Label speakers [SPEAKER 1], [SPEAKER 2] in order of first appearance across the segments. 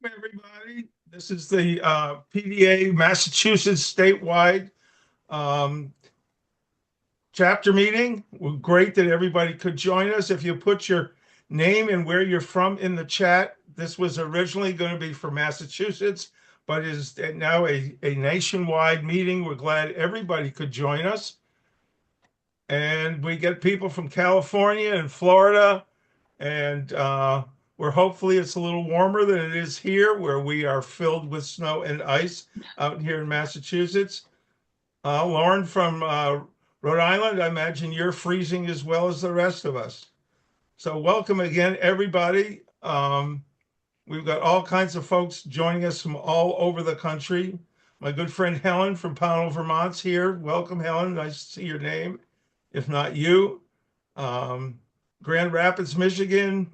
[SPEAKER 1] Everybody. This is the PDA Massachusetts statewide um, chapter meeting. Well, great that everybody could join us. If you put your name and where you're from in the chat, this was originally going to be for Massachusetts, but is now a nationwide meeting. We're glad everybody could join us. And we get people from California and Florida, and we're hopefully it's a little warmer than it is here, where we are filled with snow and ice out here in Massachusetts. Lauren from Rhode Island, I imagine you're freezing as well as the rest of us. So welcome again, everybody. We've got all kinds of folks joining us from all over the country. My good friend Helen from Pownell, Vermont's here. Welcome, Helen. Nice to see your name, if not you. Grand Rapids, Michigan.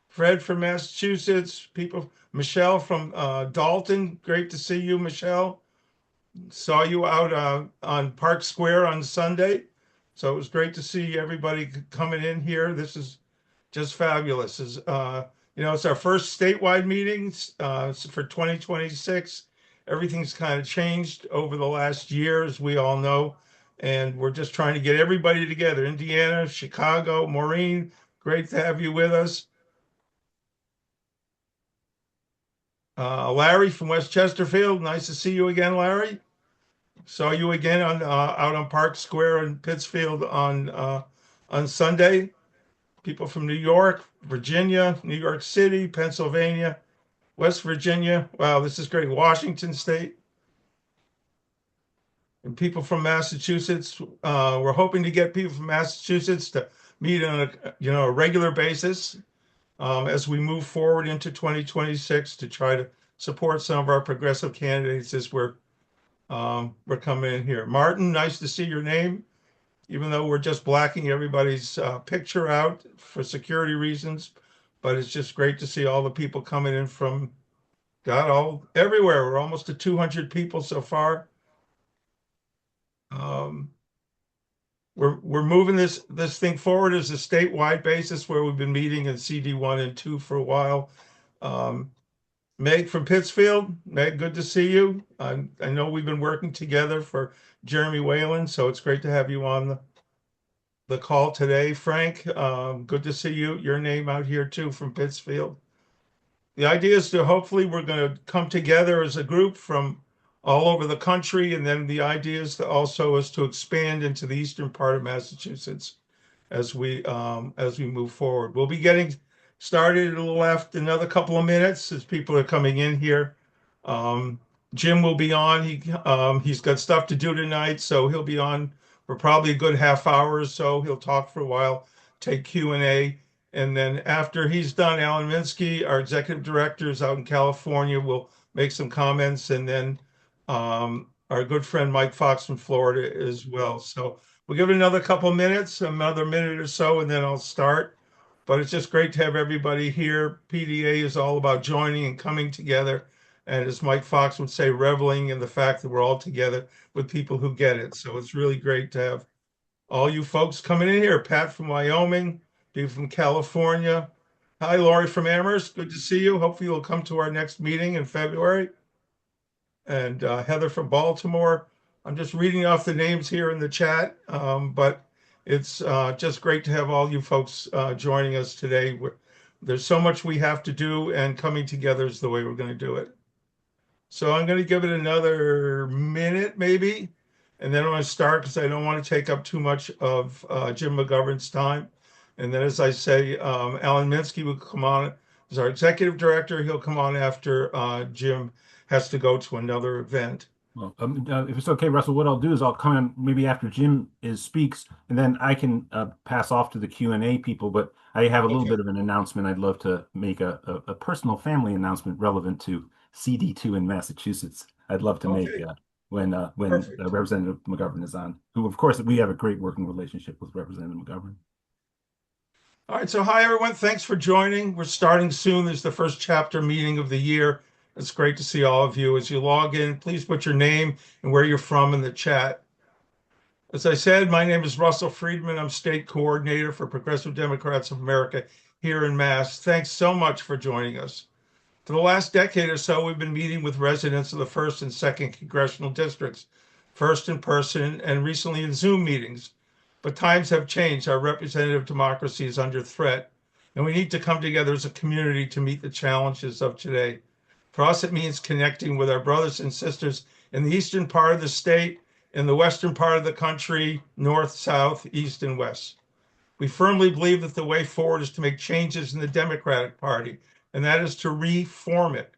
[SPEAKER 1] Fred from Massachusetts. Michelle from Dalton. Great to see you, Michelle. Saw you out on Park Square on Sunday. So it was great to see everybody coming in here. This is just fabulous. It's our first statewide meetings for 2026. Everything's kind of changed over the last year, as we all know, and we're just trying to get everybody together. Indiana, Chicago, Maureen, great to have you with us. Larry from West Chesterfield, nice to see you again, Larry. Saw you again out on Park Square in Pittsfield on Sunday. People from New York, Virginia, New York City, Pennsylvania, West Virginia. Wow, this is great. Washington State. And people from Massachusetts. We're hoping to get people from Massachusetts to meet on a regular basis as we move forward into 2026 to try to support some of our progressive candidates as we're coming in here. Martin, nice to see your name, even though we're just blacking everybody's picture out for security reasons. But it's just great to see all the people coming in from everywhere. We're almost to 200 people so far. We're moving this thing forward as a statewide basis, where we've been meeting in CD1 and 2 for a while. Meg from Pittsfield. Meg, good to see you. I know we've been working together for Jeremy Whalen, so it's great to have you on the call today. Frank, good to see you. Your name out here too from Pittsfield. The idea is to hopefully we're going to come together as a group from all over the country, and then the idea is to expand into the eastern part of Massachusetts as we move forward. We'll be getting started a little after another couple of minutes as people are coming in here. Jim will be on. He's got stuff to do tonight, so he'll be on for probably a good half hour or so. He'll talk for a while, take Q&A, and then after he's done, Alan Minsky, our executive director, is out in California, will make some comments, and then our good friend Mike Fox from Florida as well. So we'll give it another couple of minutes, another minute or so, and then I'll start. But it's just great to have everybody here. PDA is all about joining and coming together. And as Mike Fox would say, reveling in the fact that we're all together with people who get it. So it's really great to have all you folks coming in here. Pat from Wyoming, people from California. Hi, Lori from Amherst. Good to see you. Hopefully you'll come to our next meeting in February. And Heather from Baltimore. I'm just reading off the names here in the chat, but it's just great to have all you folks joining us today. There's so much we have to do, and coming together is the way we're going to do it. So I'm going to give it another minute, maybe, and then I'm going to start because I don't want to take up too much of Jim McGovern's time. And then, as I say, Alan Minsky will come on as our executive director. He'll come on after Jim has to go to another event.
[SPEAKER 2] Well, if it's okay, Russell, what I'll do is I'll come in maybe after Jim speaks, and then I can pass off to the Q&A people. But I have a little bit of an announcement. I'd love to make a personal family announcement relevant to CD2 in Massachusetts. I'd love to make when Representative McGovern is on, who, of course, we have a great working relationship with Representative McGovern.
[SPEAKER 1] All right, so hi, everyone. Thanks for joining. We're starting soon. This is the first chapter meeting of the year. It's great to see all of you. As you log in, please put your name and where you're from in the chat. As I said, my name is Russell Friedman. I'm state coordinator for Progressive Democrats of America here in Mass. Thanks so much for joining us. For the last decade or so, we've been meeting with residents of the 1st and 2nd congressional districts, first in person and recently in Zoom meetings. But times have changed. Our representative democracy is under threat, and we need to come together as a community to meet the challenges of today. For us, it means connecting with our brothers and sisters in the eastern part of the state, in the western part of the country, north, south, east, and west. We firmly believe that the way forward is to make changes in the Democratic Party, and that is to reform it.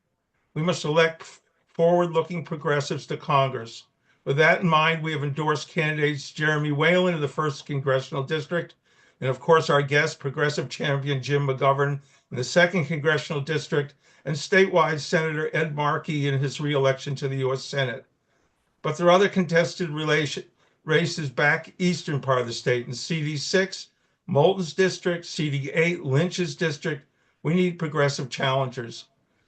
[SPEAKER 1] We must elect forward-looking progressives to Congress. With that in mind, we have endorsed candidates Jeremy Whalen in the 1st Congressional District, and of course, our guest, progressive champion Jim McGovern in the 2nd Congressional District, and statewide Senator Ed Markey in his reelection to the U.S. Senate. But there are other contested races back eastern part of the state in CD6, Moulton's district, CD8, Lynch's district. We need progressive challengers.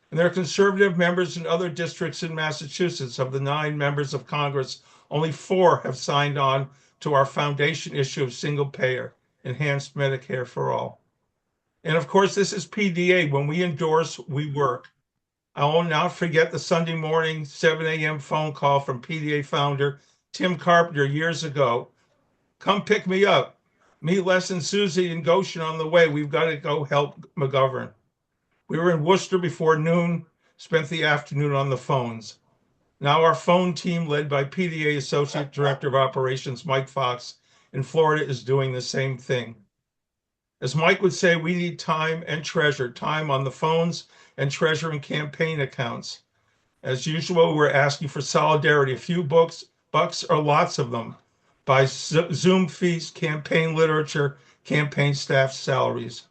[SPEAKER 1] And there are conservative members in other districts in Massachusetts. Of the 9 members of Congress, only 4 have signed on to our foundation issue of single payer, enhanced Medicare for all. And of course, this is PDA. When we endorse, we work. I will not forget the Sunday morning 7 a.m. phone call from PDA founder Tim Carpenter years ago. Come pick me up. Meet Les and Susie in Goshen on the way. We've got to go help McGovern. We were in Worcester before noon, spent the afternoon on the phones. Now our phone team, led by PDA Associate Director of Operations Mike Fox in Florida, is doing the same thing. As Mike would say, we need time and treasure, time on the phones and treasure in campaign accounts. As usual, we're asking for solidarity, a few bucks or lots of them. By Zoom fees, campaign literature, campaign staff salaries.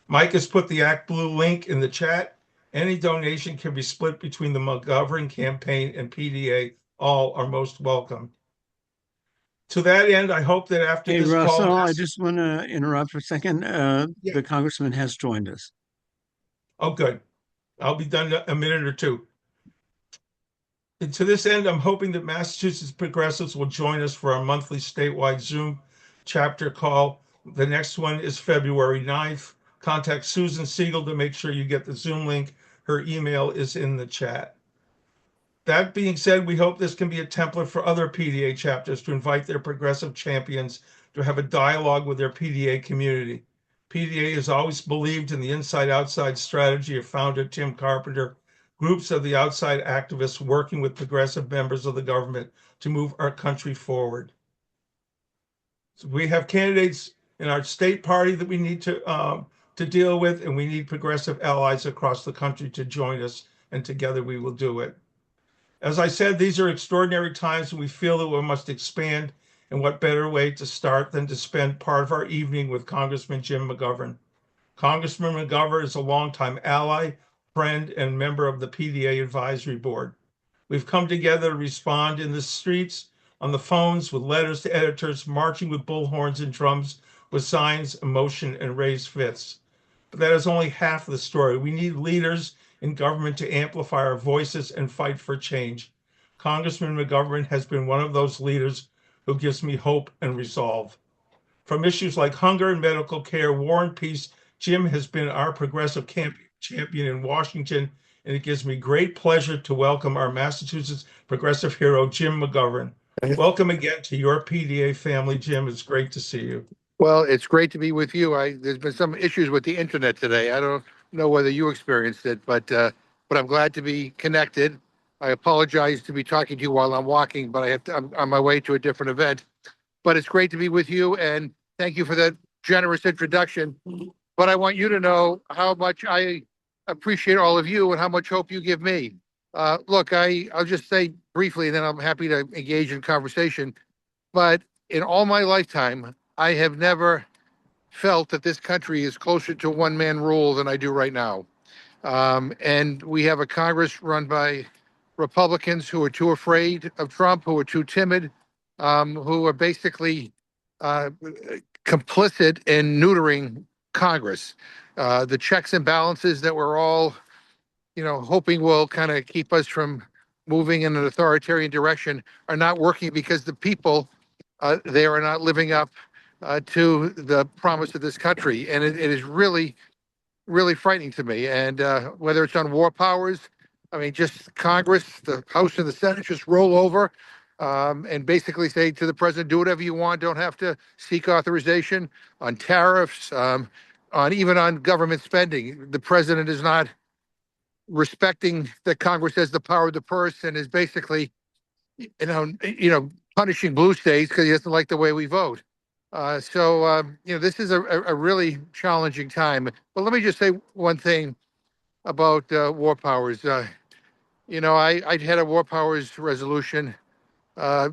[SPEAKER 1] Mike has put the Act Blue link in the chat. Any donation can be split between the McGovern campaign and PDA. All are most welcome. To that end, I hope that after this
[SPEAKER 3] Russell,
[SPEAKER 1] call...
[SPEAKER 3] I just want to interrupt for a second.
[SPEAKER 1] Yeah.
[SPEAKER 3] The congressman has joined us.
[SPEAKER 1] Oh, good. I'll be done in a minute or two. And to this end, I'm hoping that Massachusetts progressives will join us for our monthly statewide Zoom chapter call. The next one is February 9th. Contact Susan Siegel to make sure you get the Zoom link. Her email is in the chat. That being said, we hope this can be a template for other PDA chapters to invite their progressive champions to have a dialogue with their PDA community. PDA has always believed in the inside-outside strategy of founder Tim Carpenter, groups of the outside activists working with progressive members of the government to move our country forward. So we have candidates in our state party that we need to deal with, and we need progressive allies across the country to join us, and together we will do it. As I said, these are extraordinary times, and we feel that we must expand, and what better way to start than to spend part of our evening with Congressman Jim McGovern. Congressman McGovern is a longtime ally, friend, and member of the PDA Advisory Board. We've come together to respond in the streets, on the phones, with letters to editors, marching with bullhorns and drums, with signs, emotion, and raised fists. But that is only half of the story. We need leaders in government to amplify our voices and fight for change. Congressman McGovern has been one of those leaders who gives me hope and resolve. From issues like hunger and medical care, war and peace, Jim has been our progressive champion in Washington, and it gives me great pleasure to welcome our Massachusetts progressive hero, Jim McGovern. Welcome again to your PDA family, Jim. It's great to see you.
[SPEAKER 4] Well, it's great to be with you. There's been some issues with the internet today. I don't know whether you experienced it, but I'm glad to be connected. I apologize to be talking to you while I'm walking, but I'm on my way to a different event. But it's great to be with you, and thank you for that generous introduction. But I want you to know how much I appreciate all of you and how much hope you give me. Look, I'll just say briefly, and then I'm happy to engage in conversation. But in all my lifetime, I have never felt that this country is closer to one-man rule than I do right now. And we have a Congress run by Republicans who are too afraid of Trump, who are too timid, who are basically complicit in neutering Congress. The checks and balances that we're all, hoping will kind of keep us from moving in an authoritarian direction are not working because the people they are not living up to the promise of this country. And it is really really frightening to me. And whether it's on war powers, I mean, just Congress, the House and the Senate just roll over and basically say to the president, do whatever you want, don't have to seek authorization on tariffs, on even on government spending. The president is not respecting that Congress has the power of the purse and is basically, punishing blue states because he doesn't like the way we vote. This is a really challenging time. But let me just say one thing about war powers. I had a war powers resolution uh,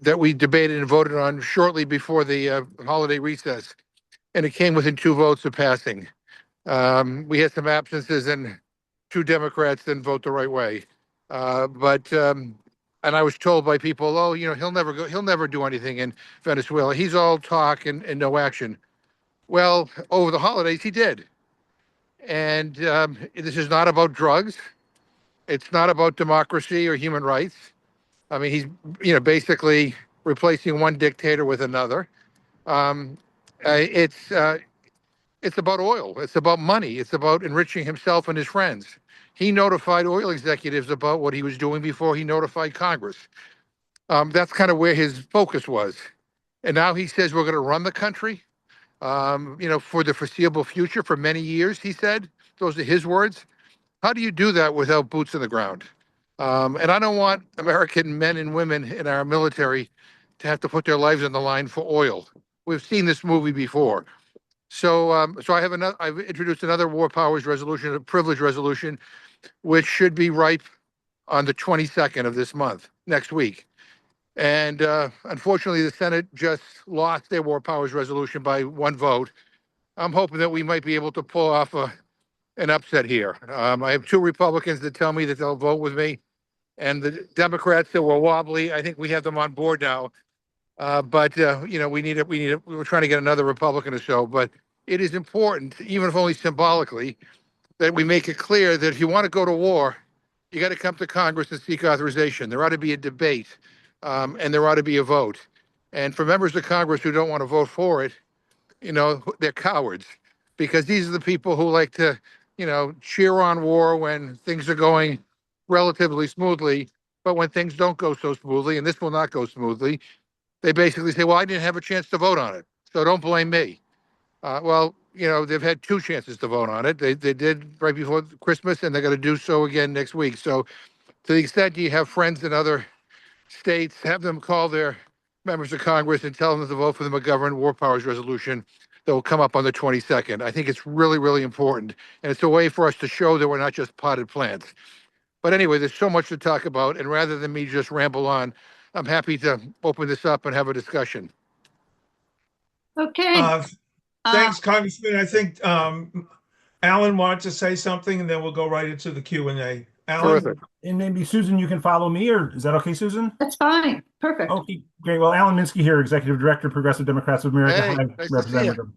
[SPEAKER 4] that we debated and voted on shortly before the holiday recess, and it came within 2 votes of passing. We had some absences, and 2 Democrats didn't vote the right way. And I was told by people, oh, he'll never do anything in Venezuela. He's all talk and no action. Well, over the holidays, he did. And this is not about drugs. It's not about democracy or human rights. I mean, he's, basically replacing one dictator with another. Um, it's about oil. It's about money. It's about enriching himself and his friends. He notified oil executives about what he was doing before he notified Congress. That's kind of where his focus was. And now he says we're going to run the country, for the foreseeable future, for many years, he said. Those are his words. How do you do that without boots in the ground? And I don't want American men and women in our military to have to put their lives on the line for oil. We've seen this movie before. So I've introduced another war powers resolution, a privilege resolution, which should be ripe on the 22nd of this month, next week. And unfortunately, the Senate just lost their war powers resolution by 1 vote. I'm hoping that we might be able to pull off an upset here. I have 2 Republicans that tell me that they'll vote with me, and the Democrats that were wobbly, I think we have them on board now. We're trying to get another Republican or so, but it is important, even if only symbolically, that we make it clear that if you want to go to war, you got to come to Congress and seek authorization. There ought to be a debate, and there ought to be a vote. And for members of Congress who don't want to vote for it, they're cowards, because these are the people who like to, cheer on war when things are going relatively smoothly. But when things don't go so smoothly, and this will not go smoothly, they basically say, well, I didn't have a chance to vote on it, so don't blame me. They've had 2 chances to vote on it. They did right before Christmas, and they're going to do so again next week. So to the extent you have friends in other states, have them call their members of Congress and tell them to vote for the McGovern War Powers Resolution that will come up on the 22nd. I think it's really, really important. And it's a way for us to show that we're not just potted plants. But anyway, there's so much to talk about. And rather than me just ramble on, I'm happy to open this up and have a discussion.
[SPEAKER 5] Okay.
[SPEAKER 1] Thanks, Congressman. I think Alan wanted to say something, and then we'll go right into the Q&A. Alan?
[SPEAKER 4] Terrific.
[SPEAKER 2] And maybe Susan, you can follow me, or is that okay, Susan?
[SPEAKER 5] That's fine. Perfect.
[SPEAKER 2] Okay, great. Well, Alan Minsky here, Executive Director, Progressive Democrats of America.
[SPEAKER 4] Hey,
[SPEAKER 2] Hi,
[SPEAKER 4] nice to see
[SPEAKER 2] Representative.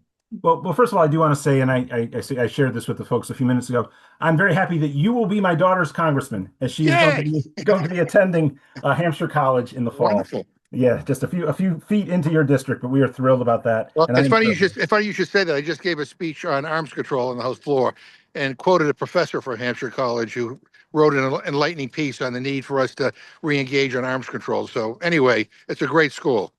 [SPEAKER 2] Well, first of all, I do want to say, and I shared this with the folks a few minutes ago, I'm very happy that you will be my daughter's congressman, as she is going to be attending Hampshire College in the fall.
[SPEAKER 4] Wonderful.
[SPEAKER 2] Yeah, just a few feet into your district, but we are thrilled about that.
[SPEAKER 4] Well,
[SPEAKER 2] And
[SPEAKER 4] it's funny you should say that. I just gave a speech on arms control on the House floor and quoted a professor from Hampshire College who wrote an enlightening piece on the need for us to re-engage on arms control. So anyway, it's a great school.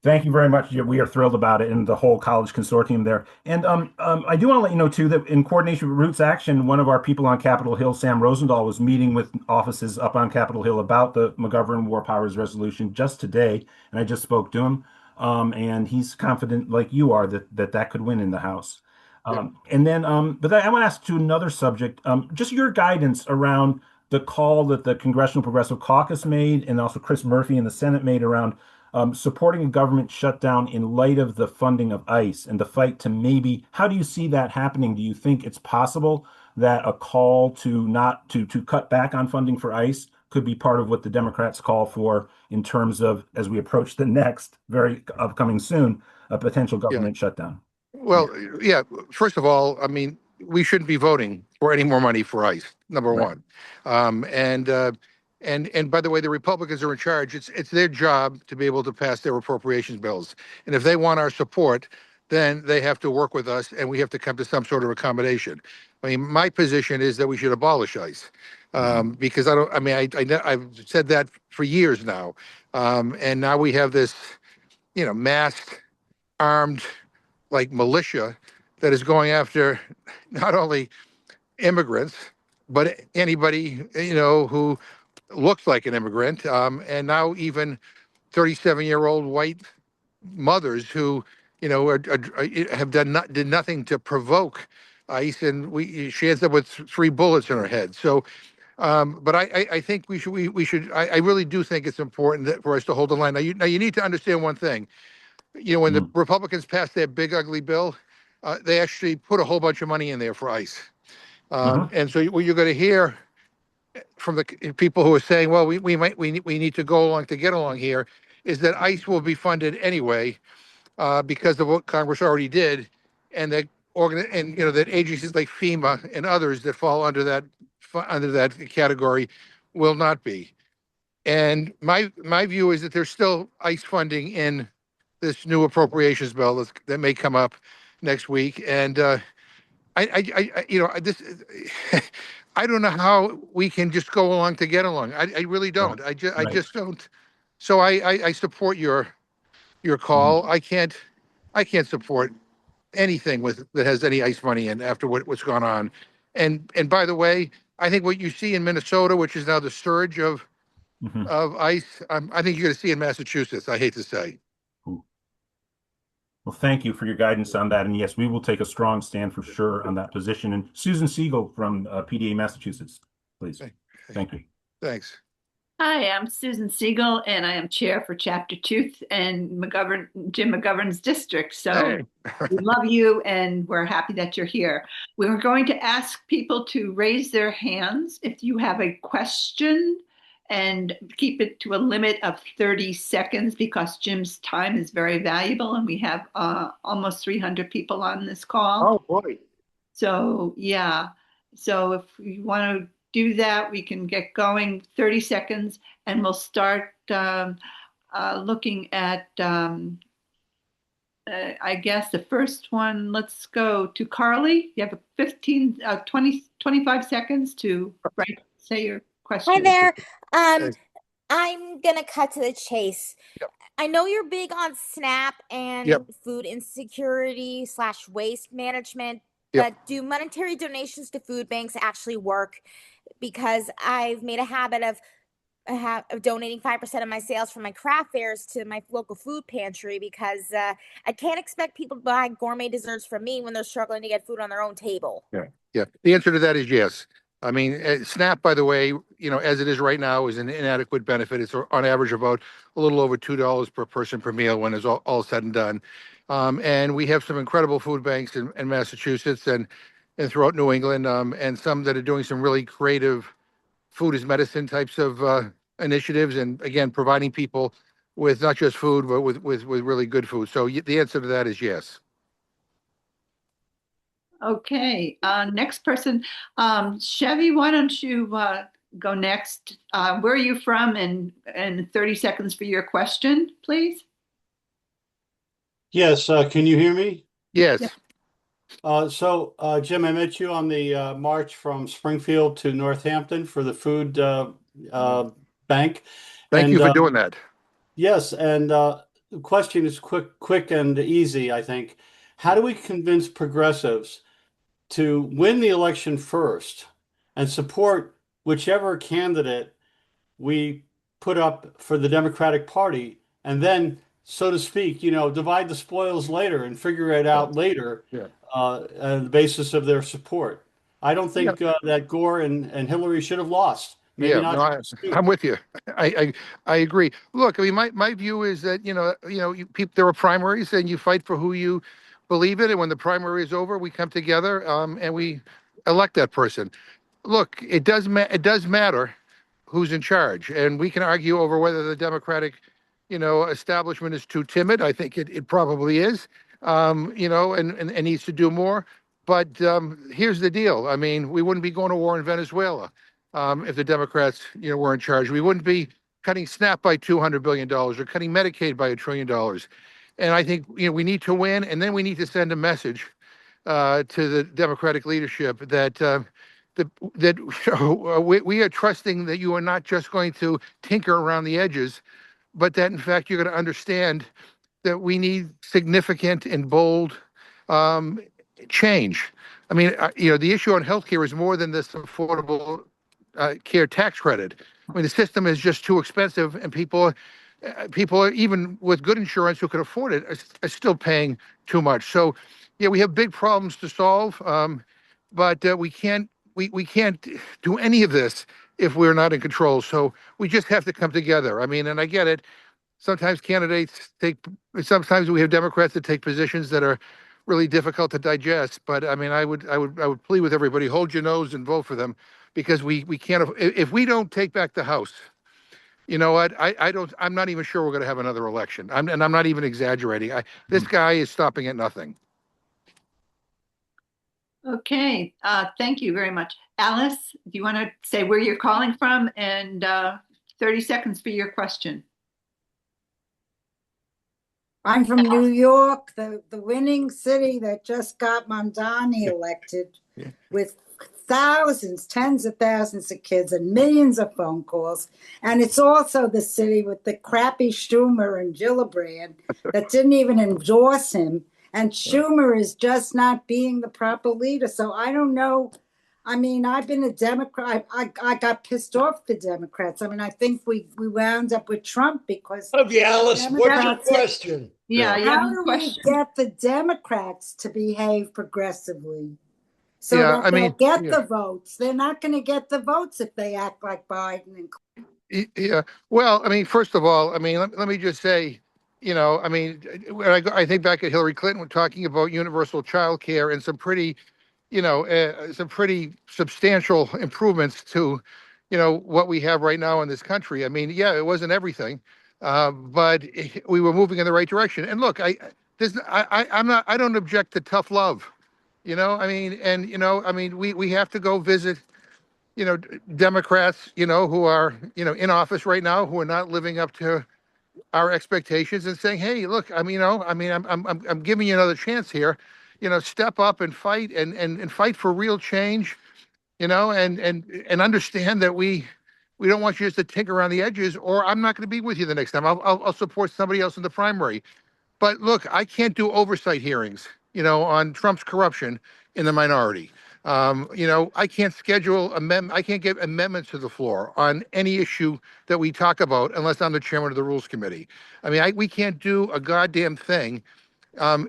[SPEAKER 2] Thank you very much. We are thrilled about it, and the whole college consortium there. And I do want to let you know, too, that in coordination with Roots Action, one of our people on Capitol Hill, Sam Rosendahl, was meeting with offices up on Capitol Hill about the McGovern War Powers Resolution just today, and I just spoke to him. And he's confident, like you are, that could win in the House. And then, I want to ask to another subject, just your guidance around the call that the Congressional Progressive Caucus made, and also Chris Murphy in the Senate made around supporting a government shutdown in light of the funding of ICE and the fight to how do you see that happening? Do you think it's possible that a call to not to cut back on funding for ICE could be part of what the Democrats call for in terms of, as we approach the next very upcoming soon, a potential government shutdown?
[SPEAKER 4] Well, yeah. First of all, I mean, we shouldn't be voting for any more money for ICE, number one. And by the way, the Republicans are in charge. It's their job to be able to pass their appropriations bills. And if they want our support, then they have to work with us and we have to come to some sort of accommodation. I mean, my position is that we should abolish ICE. Because I've said that for years now. And now we have this, masked, armed, like militia that is going after not only immigrants, but anybody, who looks like an immigrant. And now even 37-year-old white mothers who, have did nothing to provoke ICE, and she ends up with 3 bullets in her head. So, but I think we should. I really do think it's important for us to hold the line. Now you need to understand one thing. When the Republicans passed their big ugly bill, they actually put a whole bunch of money in there for ICE. And so what you're going to hear from the people who are saying, well, we need to go along to get along here, is that ICE will be funded anyway, because of what Congress already did, and that that agencies like FEMA and others that fall under that category will not be. And my view is that there's still ICE funding in this new appropriations bill that may come up next week. And this I don't know how we can just go along to get along. I really don't. I just don't. So I support your call. I can't support anything that has any ICE money in after what's gone on. And by the way, I think what you see in Minnesota, which is now the surge of ICE, I think you're going to see in Massachusetts. I hate to say.
[SPEAKER 2] Well, thank you for your guidance on that. And yes, we will take a strong stand for sure on that position. And Susan Siegel from PDA Massachusetts, please. Thank you.
[SPEAKER 4] Thanks.
[SPEAKER 5] Hi, I'm Susan Siegel, and I am chair for Chapter 2 and Jim McGovern's district. So we love you, and we're happy that you're here. We're going to ask people to raise their hands if you have a question, and keep it to a limit of 30 seconds because Jim's time is very valuable, and we have almost 300 people on this call.
[SPEAKER 4] Oh, boy.
[SPEAKER 5] So, yeah. So if you want to do that, we can get going. 30 seconds, and we'll start looking at, I guess, the first one. Let's go to Carly. You have 25 seconds to say your question.
[SPEAKER 6] Hi there. I'm going to cut to the chase.
[SPEAKER 4] Yep.
[SPEAKER 6] I know you're big on SNAP and food insecurity / waste management, but do monetary donations to food banks actually work? Because I've made a habit of donating 5% of my sales from my craft fairs to my local food pantry, because I can't expect people to buy gourmet desserts from me when they're struggling to get food on their own table.
[SPEAKER 4] Yeah. The answer to that is yes. I mean, SNAP, by the way, as it is right now, is an inadequate benefit. It's on average about a little over $2 per person per meal when it's all said and done. And we have some incredible food banks in Massachusetts and throughout New England, and some that are doing some really creative food as medicine types of initiatives, and again, providing people with not just food, but with really good food. So the answer to that is yes.
[SPEAKER 5] Okay, next person. Chevy, why don't you go next? Where are you from? And 30 seconds for your question, please.
[SPEAKER 7] Yes, can you hear me?
[SPEAKER 4] Yes.
[SPEAKER 7] So, Jim, I met you on the march from Springfield to Northampton for the food bank.
[SPEAKER 4] Thank you for doing that.
[SPEAKER 7] Yes, and the question is quick and easy, I think. How do we convince progressives to win the election first and support whichever candidate we put up for the Democratic Party, and then, so to speak, divide the spoils later and figure it out later on the basis of their support? I don't think that Gore and Hillary should have lost. Maybe not.
[SPEAKER 4] I'm with you. I agree. Look, I mean, my view is that there are primaries, and you fight for who you believe in, and when the primary is over, we come together and we elect that person. Look, it does matter who's in charge, and we can argue over whether the Democratic establishment is too timid. I think it probably is, and needs to do more. But here's the deal. I mean, we wouldn't be going to war in Venezuela if the Democrats, were in charge. We wouldn't be cutting SNAP by $200 billion or cutting Medicaid by $1 trillion. And I think, we need to win, and then we need to send a message to the Democratic leadership that we are trusting that you are not just going to tinker around the edges, but that in fact you're going to understand that we need significant and bold change. I mean, the issue on healthcare is more than this affordable care tax credit. I mean, the system is just too expensive, and people are, even with good insurance who can afford it, are still paying too much. So, yeah, we have big problems to solve, but we can't do any of this if we're not in control. So we just have to come together. I mean, and I get it. Sometimes sometimes we have Democrats that take positions that are really difficult to digest. But I mean, I would plead with everybody, hold your nose and vote for them, because we can't, if we don't take back the House, you know what? I'm not even sure we're going to have another election. And I'm not even exaggerating. This guy is stopping at nothing.
[SPEAKER 5] Okay, thank you very much. Alice, do you want to say where you're calling from and 30 seconds for your question?
[SPEAKER 8] I'm from New York, the winning city that just got Mamdani elected, with thousands, tens of thousands of kids and millions of phone calls. And it's also the city with the crappy Schumer and Gillibrand that didn't even endorse him. And Schumer is just not being the proper leader. So I don't know. I mean, I've been a Democrat. I got pissed off the Democrats. I mean, I think we wound up with Trump because.
[SPEAKER 9] Okay, Alice, what's your question?
[SPEAKER 5] Yeah.
[SPEAKER 8] How do we get the Democrats to behave progressively so that they'll get the votes? They're not going to get the votes if they act like Biden and Clinton.
[SPEAKER 4] Yeah. Well, I mean, first of all, I mean, let me just say, I mean, when I think back at Hillary Clinton, we're talking about universal child care and some pretty substantial improvements to, what we have right now in this country. I mean, yeah, it wasn't everything, but we were moving in the right direction. And look, I don't object to tough love, I mean, and, I mean, we have to go visit, Democrats, who are, in office right now, who are not living up to our expectations, and saying, hey, look, I mean, I'm giving you another chance here. Step up and fight and fight for real change, and understand that we don't want you just to tinker around the edges, or I'm not going to be with you the next time. I'll support somebody else in the primary. But look, I can't do oversight hearings, on Trump's corruption in the minority. I can't I can't get amendments to the floor on any issue that we talk about unless I'm the chairman of the Rules Committee. I mean, we can't do a goddamn thing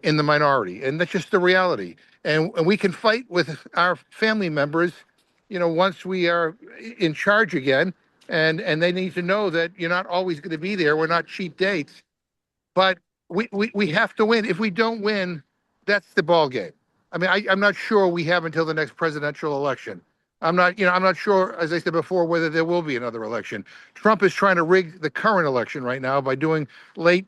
[SPEAKER 4] in the minority, and that's just the reality. And we can fight with our family members, once we are in charge again, and they need to know that you're not always going to be there. We're not cheap dates, but we have to win. If we don't win, that's the ball game. I mean, I'm not sure we have until the next presidential election. I'm not sure, as I said before, whether there will be another election. Trump is trying to rig the current election right now by doing late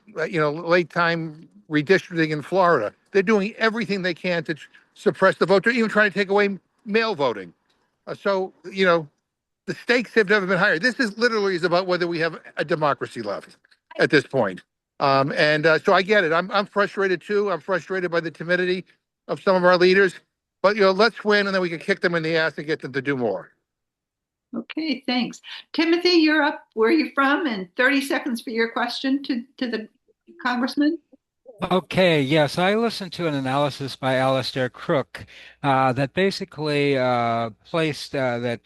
[SPEAKER 4] time redistricting in Florida. They're doing everything they can to suppress the vote. They're even trying to take away mail voting. So, the stakes have never been higher. This is literally about whether we have a democracy left at this point. So I get it. I'm frustrated too. I'm frustrated by the timidity of some of our leaders, but let's win, and then we can kick them in the ass and get them to do more.
[SPEAKER 5] Okay, thanks. Timothy, you're up. Where are you from? And 30 seconds for your question to the congressman.
[SPEAKER 10] Okay, yes, I listened to an analysis by Alistair Crook that basically that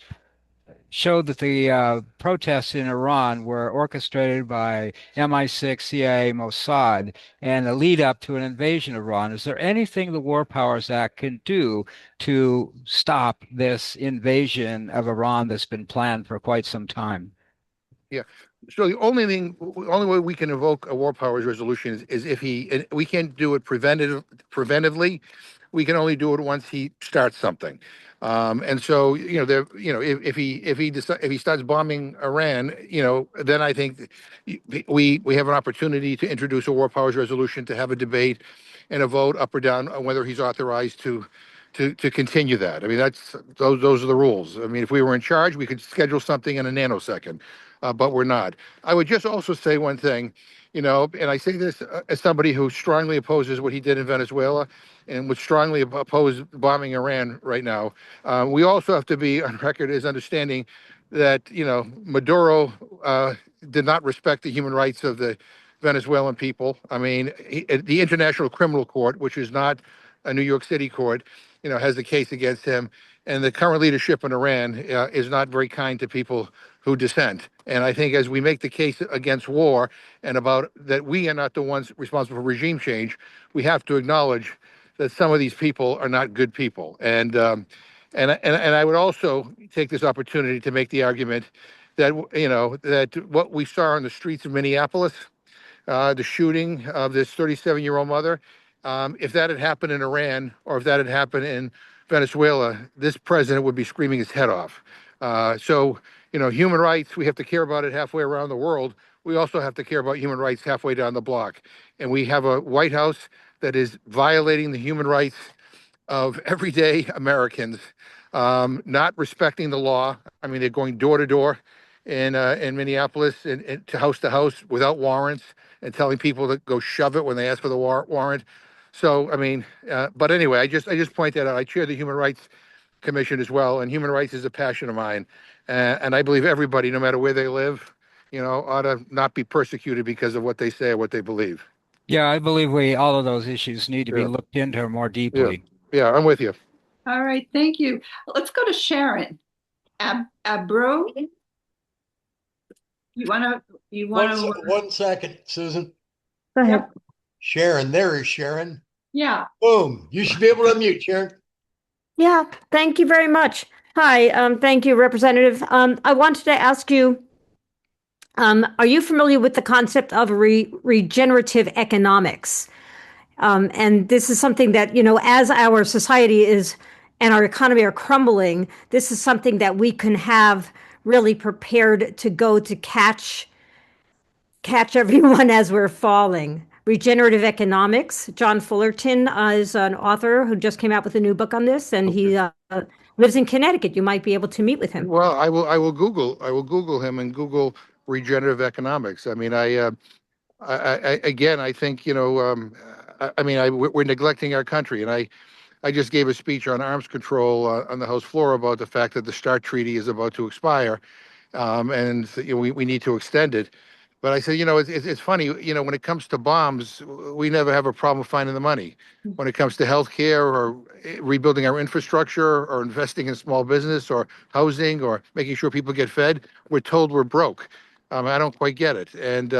[SPEAKER 10] showed that the protests in Iran were orchestrated by MI6, CIA, Mossad, and a lead up to an invasion of Iran. Is there anything the War Powers Act can do to stop this invasion of Iran that's been planned for quite some time?
[SPEAKER 4] Yeah. So the only way we can invoke a war powers resolution is if we can't do it preventively. We can only do it once he starts something. And so, if he starts bombing Iran, then I think we have an opportunity to introduce a war powers resolution, to have a debate and a vote up or down on whether he's authorized to to continue that. I mean, those are the rules. I mean, if we were in charge, we could schedule something in a nanosecond, but we're not. I would just also say one thing, and I say this as somebody who strongly opposes what he did in Venezuela and would strongly oppose bombing Iran right now. We also have to be on record as understanding that, Maduro did not respect the human rights of the Venezuelan people. I mean, the International Criminal Court, which is not a New York City court, has a case against him. And the current leadership in Iran is not very kind to people who dissent. And I think as we make the case against war and about that we are not the ones responsible for regime change, we have to acknowledge that some of these people are not good people. And I would also take this opportunity to make the argument that, that what we saw on the streets of Minneapolis, the shooting of this 37-year-old mother, if that had happened in Iran or if that had happened in Venezuela, this president would be screaming his head off. So, human rights, we have to care about it halfway around the world. We also have to care about human rights halfway down the block. And we have a White House that is violating the human rights of everyday Americans, not respecting the law. I mean, they're going door to door in Minneapolis and to house without warrants and telling people to go shove it when they ask for the warrant. So, I mean, but anyway, I just point that out. I chair the Human Rights Commission as well, and human rights is a passion of mine. And I believe everybody, no matter where they live, ought to not be persecuted because of what they say or what they believe.
[SPEAKER 10] Yeah, I believe all of those issues need to be looked into more deeply.
[SPEAKER 4] Yeah, I'm with you.
[SPEAKER 5] All right, thank you. Let's go to Sharon. Abro, you want to?
[SPEAKER 9] One second, Susan.
[SPEAKER 11] Go ahead.
[SPEAKER 9] Sharon, there is Sharon.
[SPEAKER 5] Yeah.
[SPEAKER 9] Boom. You should be able to unmute, Sharon.
[SPEAKER 11] Yeah, thank you very much. Hi, thank you, Representative. I wanted to ask you, are you familiar with the concept of regenerative economics? And this is something that, as our society is and our economy are crumbling, this is something that we can have really prepared to go to catch everyone as we're falling. Regenerative economics. John Fullerton is an author who just came out with a new book on this, and he lives in Connecticut. You might be able to meet with him.
[SPEAKER 4] Well, I will Google him and Google regenerative economics. I mean, I think, we're neglecting our country, and I just gave a speech on arms control on the House floor about the fact that the START treaty is about to expire, and we need to extend it. But I said, it's funny, when it comes to bombs, we never have a problem finding the money. When it comes to healthcare or rebuilding our infrastructure or investing in small business or housing or making sure people get fed, we're told we're broke. I don't quite get it. And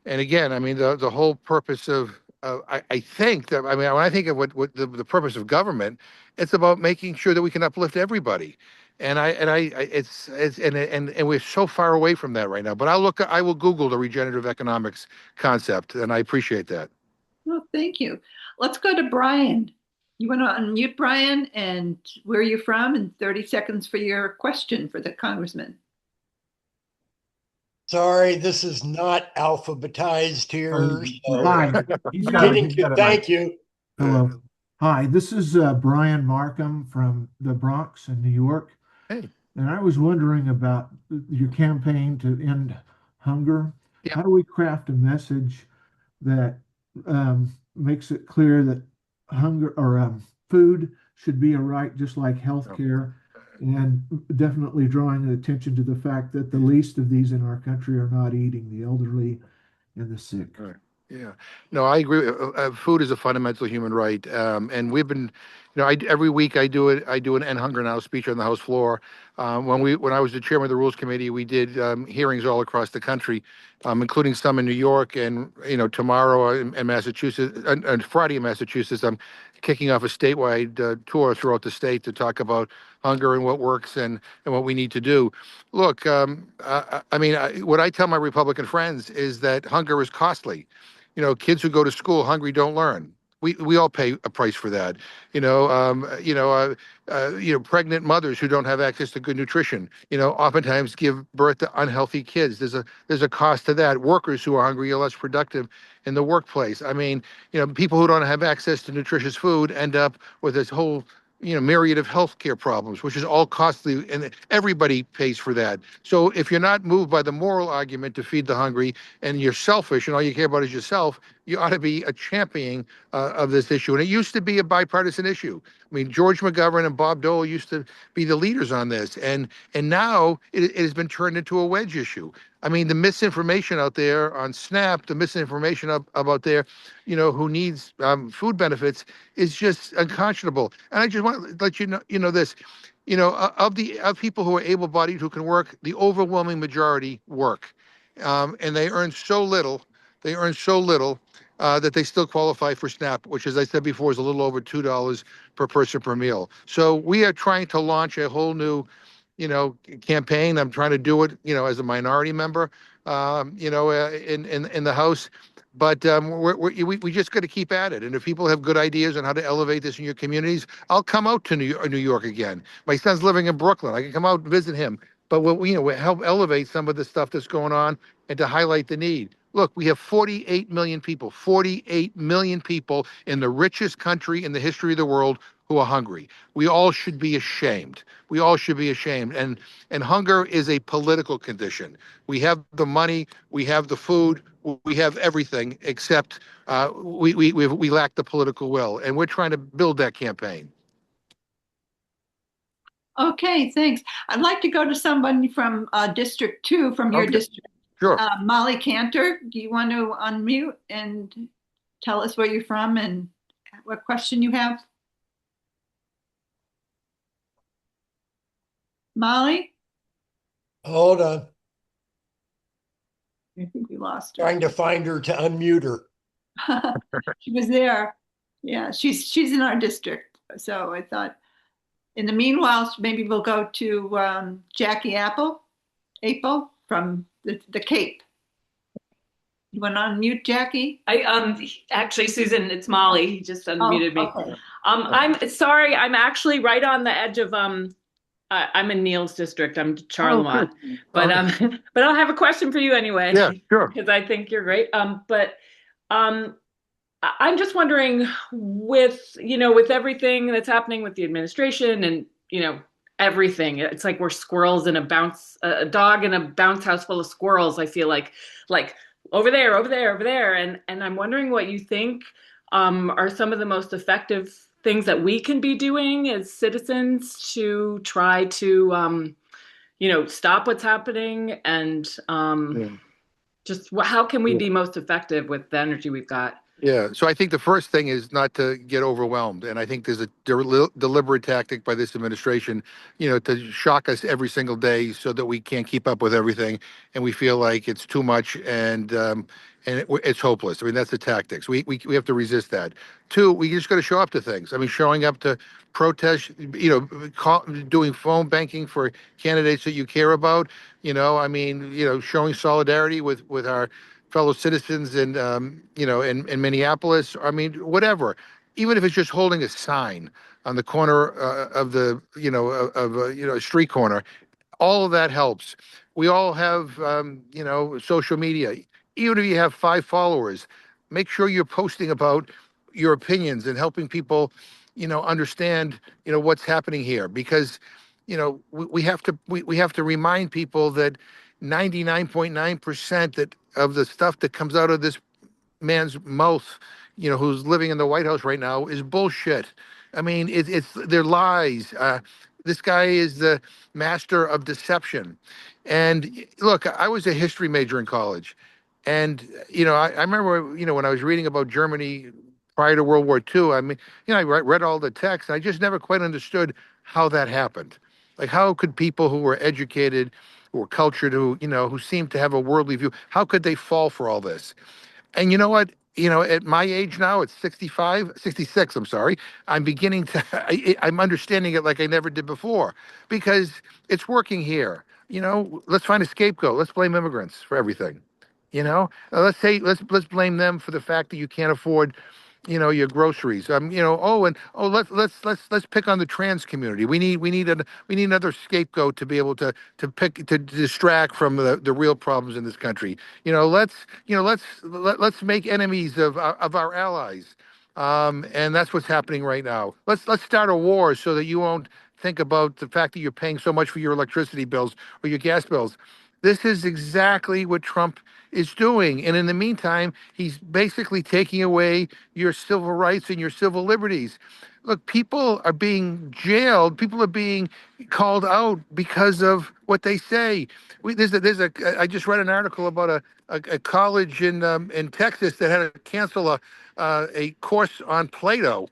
[SPEAKER 4] again, I mean, the whole purpose of I think that, I mean, when I think of what the purpose of government, it's about making sure that we can uplift everybody. And we're so far away from that right now. But I will Google the regenerative economics concept, and I appreciate that.
[SPEAKER 5] Well, thank you. Let's go to Brian. You want to unmute, Brian, and where are you from? And 30 seconds for your question for the congressman.
[SPEAKER 9] Sorry, this is not alphabetized here. So.
[SPEAKER 12] Hi.
[SPEAKER 9] Thank you.
[SPEAKER 12] Hello. Hi, this is Brian Markham from the Bronx in New York.
[SPEAKER 4] Hey.
[SPEAKER 12] And I was wondering about your campaign to end hunger.
[SPEAKER 4] Yeah.
[SPEAKER 12] How do we craft a message that makes it clear that hunger or food should be a right, just like healthcare, and definitely drawing attention to the fact that the least of these in our country are not eating, the elderly and the sick.
[SPEAKER 4] Right. Yeah, no, I agree. Food is a fundamental human right, and we've been, every week I do an End Hunger Now speech on the House floor. When I was the chairman of the Rules Committee, we did hearings all across the country, including some in New York, and tomorrow in Massachusetts, and Friday in Massachusetts, I'm kicking off a statewide tour throughout the state to talk about hunger and what works and what we need to do. Look, what I tell my Republican friends is that hunger is costly. Kids who go to school hungry don't learn. We all pay a price for that. Pregnant mothers who don't have access to good nutrition, oftentimes give birth to unhealthy kids. There's a cost to that. Workers who are hungry are less productive in the workplace. I mean, people who don't have access to nutritious food end up with this whole myriad of healthcare problems, which is all costly, and everybody pays for that. So if you're not moved by the moral argument to feed the hungry, and you're selfish and all you care about is yourself, you ought to be a champion of this issue. And it used to be a bipartisan issue. I mean, George McGovern and Bob Dole used to be the leaders on this, and now it has been turned into a wedge issue. I mean, the misinformation out there on SNAP, the misinformation about there, who needs food benefits, is just unconscionable. And I just want to let you know this, of people who are able-bodied who can work, the overwhelming majority work, and they earn so little. That they still qualify for SNAP, which, as I said before, is a little over $2 per person per meal. So we are trying to launch a whole new, campaign. I'm trying to do it, as a minority member, in the House. But we just got to keep at it. And if people have good ideas on how to elevate this in your communities, I'll come out to New York again. My son's living in Brooklyn. I can come out and visit him. But we help elevate some of the stuff that's going on and to highlight the need. Look, we have 48 million people in the richest country in the history of the world who are hungry. We all should be ashamed. And hunger is a political condition. We have the money, we have the food, we have everything, except we lack the political will. And we're trying to build that campaign.
[SPEAKER 5] Okay, thanks. I'd like to go to somebody from District 2, from your district.
[SPEAKER 4] Sure.
[SPEAKER 5] Molly Cantor, do you want to unmute and tell us where you're from and what question you have? Molly?
[SPEAKER 9] Hold on.
[SPEAKER 5] I think we lost her.
[SPEAKER 9] Trying to find her to unmute her.
[SPEAKER 5] She was there. Yeah, she's in our district. So I thought, in the meanwhile, maybe we'll go to Jackie Apple from the Cape. You want to unmute Jackie?
[SPEAKER 13] Actually, Susan, it's Molly. He just unmuted me.
[SPEAKER 5] Okay.
[SPEAKER 13] I'm sorry. I'm actually right on the edge of I'm in Neil's district. I'm Charlemont, but I'll have a question for you anyway.
[SPEAKER 4] Yeah, sure.
[SPEAKER 13] Because I think you're great. But I'm just wondering, with everything that's happening with the administration and everything, it's like we're squirrels in a dog in a bounce house full of squirrels. I feel like over there, and I'm wondering what you think are some of the most effective things that we can be doing as citizens to try to stop what's happening, and just how can we be most effective with the energy we've got?
[SPEAKER 4] Yeah. So I think the first thing is not to get overwhelmed. And I think there's a deliberate tactic by this administration, to shock us every single day so that we can't keep up with everything. And we feel like it's too much and it's hopeless. I mean, that's the tactics. We have to resist that. Two, we just got to show up to things. I mean, showing up to protest, doing phone banking for candidates that you care about, showing solidarity with our fellow citizens in Minneapolis. I mean, whatever, even if it's just holding a sign on the corner of a street corner, all of that helps. We all have, social media. Even if you have 5 followers, make sure you're posting about your opinions and helping people, understand, what's happening here, because, we have to remind people that 99.9% of the stuff that comes out of this man's mouth, who's living in the White House right now, is bullshit. I mean, they're lies. This guy is the master of deception. And look, I was a history major in college. And, I remember, when I was reading about Germany prior to World War II, I mean, I read all the texts. And I just never quite understood how that happened. Like, how could people who were educated, who were cultured, who seemed to have a worldly view, how could they fall for all this? And you know what? At my age now, it's 66, I'm sorry. I'm beginning to, I'm understanding it like I never did before, because it's working here. Let's find a scapegoat. Let's blame immigrants for everything. Let's blame them for the fact that you can't afford, your groceries. Let's pick on the trans community. We need another scapegoat to be able to distract from the real problems in this country. Let's make enemies of our allies. And that's what's happening right now. Let's start a war so that you won't think about the fact that you're paying so much for your electricity bills or your gas bills. This is exactly what Trump is doing. And in the meantime, he's basically taking away your civil rights and your civil liberties. Look, people are being jailed. People are being called out because of what they say. I just read an article about a college in Texas that had to cancel a course on Plato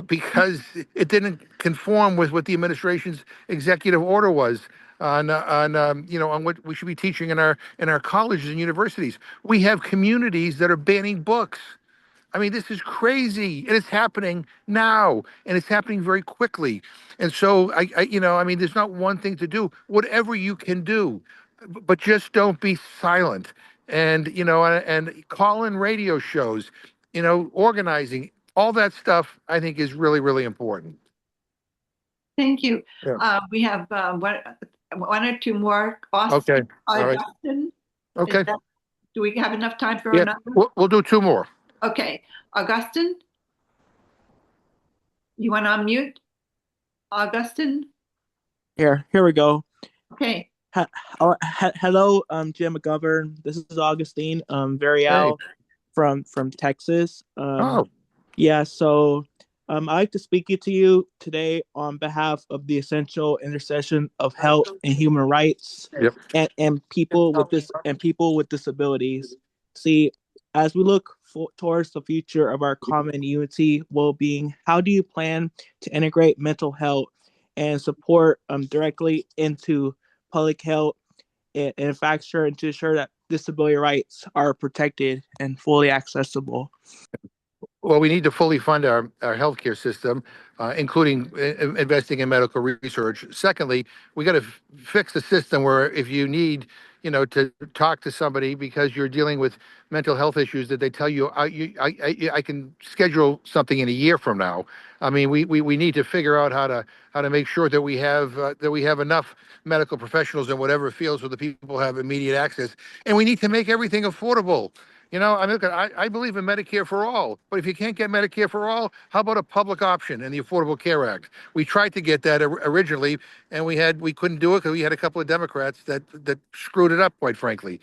[SPEAKER 4] because it didn't conform with what the administration's executive order was on what we should be teaching in our colleges and universities. We have communities that are banning books. I mean, this is crazy, and it's happening now, and it's happening very quickly. And so, I mean, there's not one thing to do. Whatever you can do, but just don't be silent. And and call-in radio shows, organizing, all that stuff. I think is really, really important.
[SPEAKER 5] Thank you.
[SPEAKER 4] Yeah.
[SPEAKER 5] We have one or two more.
[SPEAKER 4] Okay. All right.
[SPEAKER 5] Augustine,
[SPEAKER 4] Okay.
[SPEAKER 5] do we have enough time for
[SPEAKER 4] Yeah.
[SPEAKER 5] another?
[SPEAKER 4] We'll do two more.
[SPEAKER 5] Okay. Augustine, you want to unmute? Augustine?
[SPEAKER 14] Here we go.
[SPEAKER 5] Okay.
[SPEAKER 14] Hello, Jim McGovern. This is Augustine, Varial from Texas. Yeah, so I'd like to speak to you today on behalf of the essential intersection of health and human rights.
[SPEAKER 4] Yep.
[SPEAKER 14] and people with disabilities. See, as we look towards the future of our common unity, well-being, how do you plan to integrate mental health and support directly into public health and to ensure that disability rights are protected and fully accessible?
[SPEAKER 4] Well, we need to fully fund our healthcare system, including investing in medical research. Secondly, we got to fix the system where if you need, to talk to somebody because you're dealing with mental health issues, that they tell you, I can schedule something in a year from now. I mean, we need to figure out how to make sure that we have enough medical professionals in whatever field so that people have immediate access, and we need to make everything affordable. I believe in Medicare for all, but if you can't get Medicare for all, how about a public option in the Affordable Care Act? We tried to get that originally, and we couldn't do it because we had a couple of Democrats that screwed it up, quite frankly.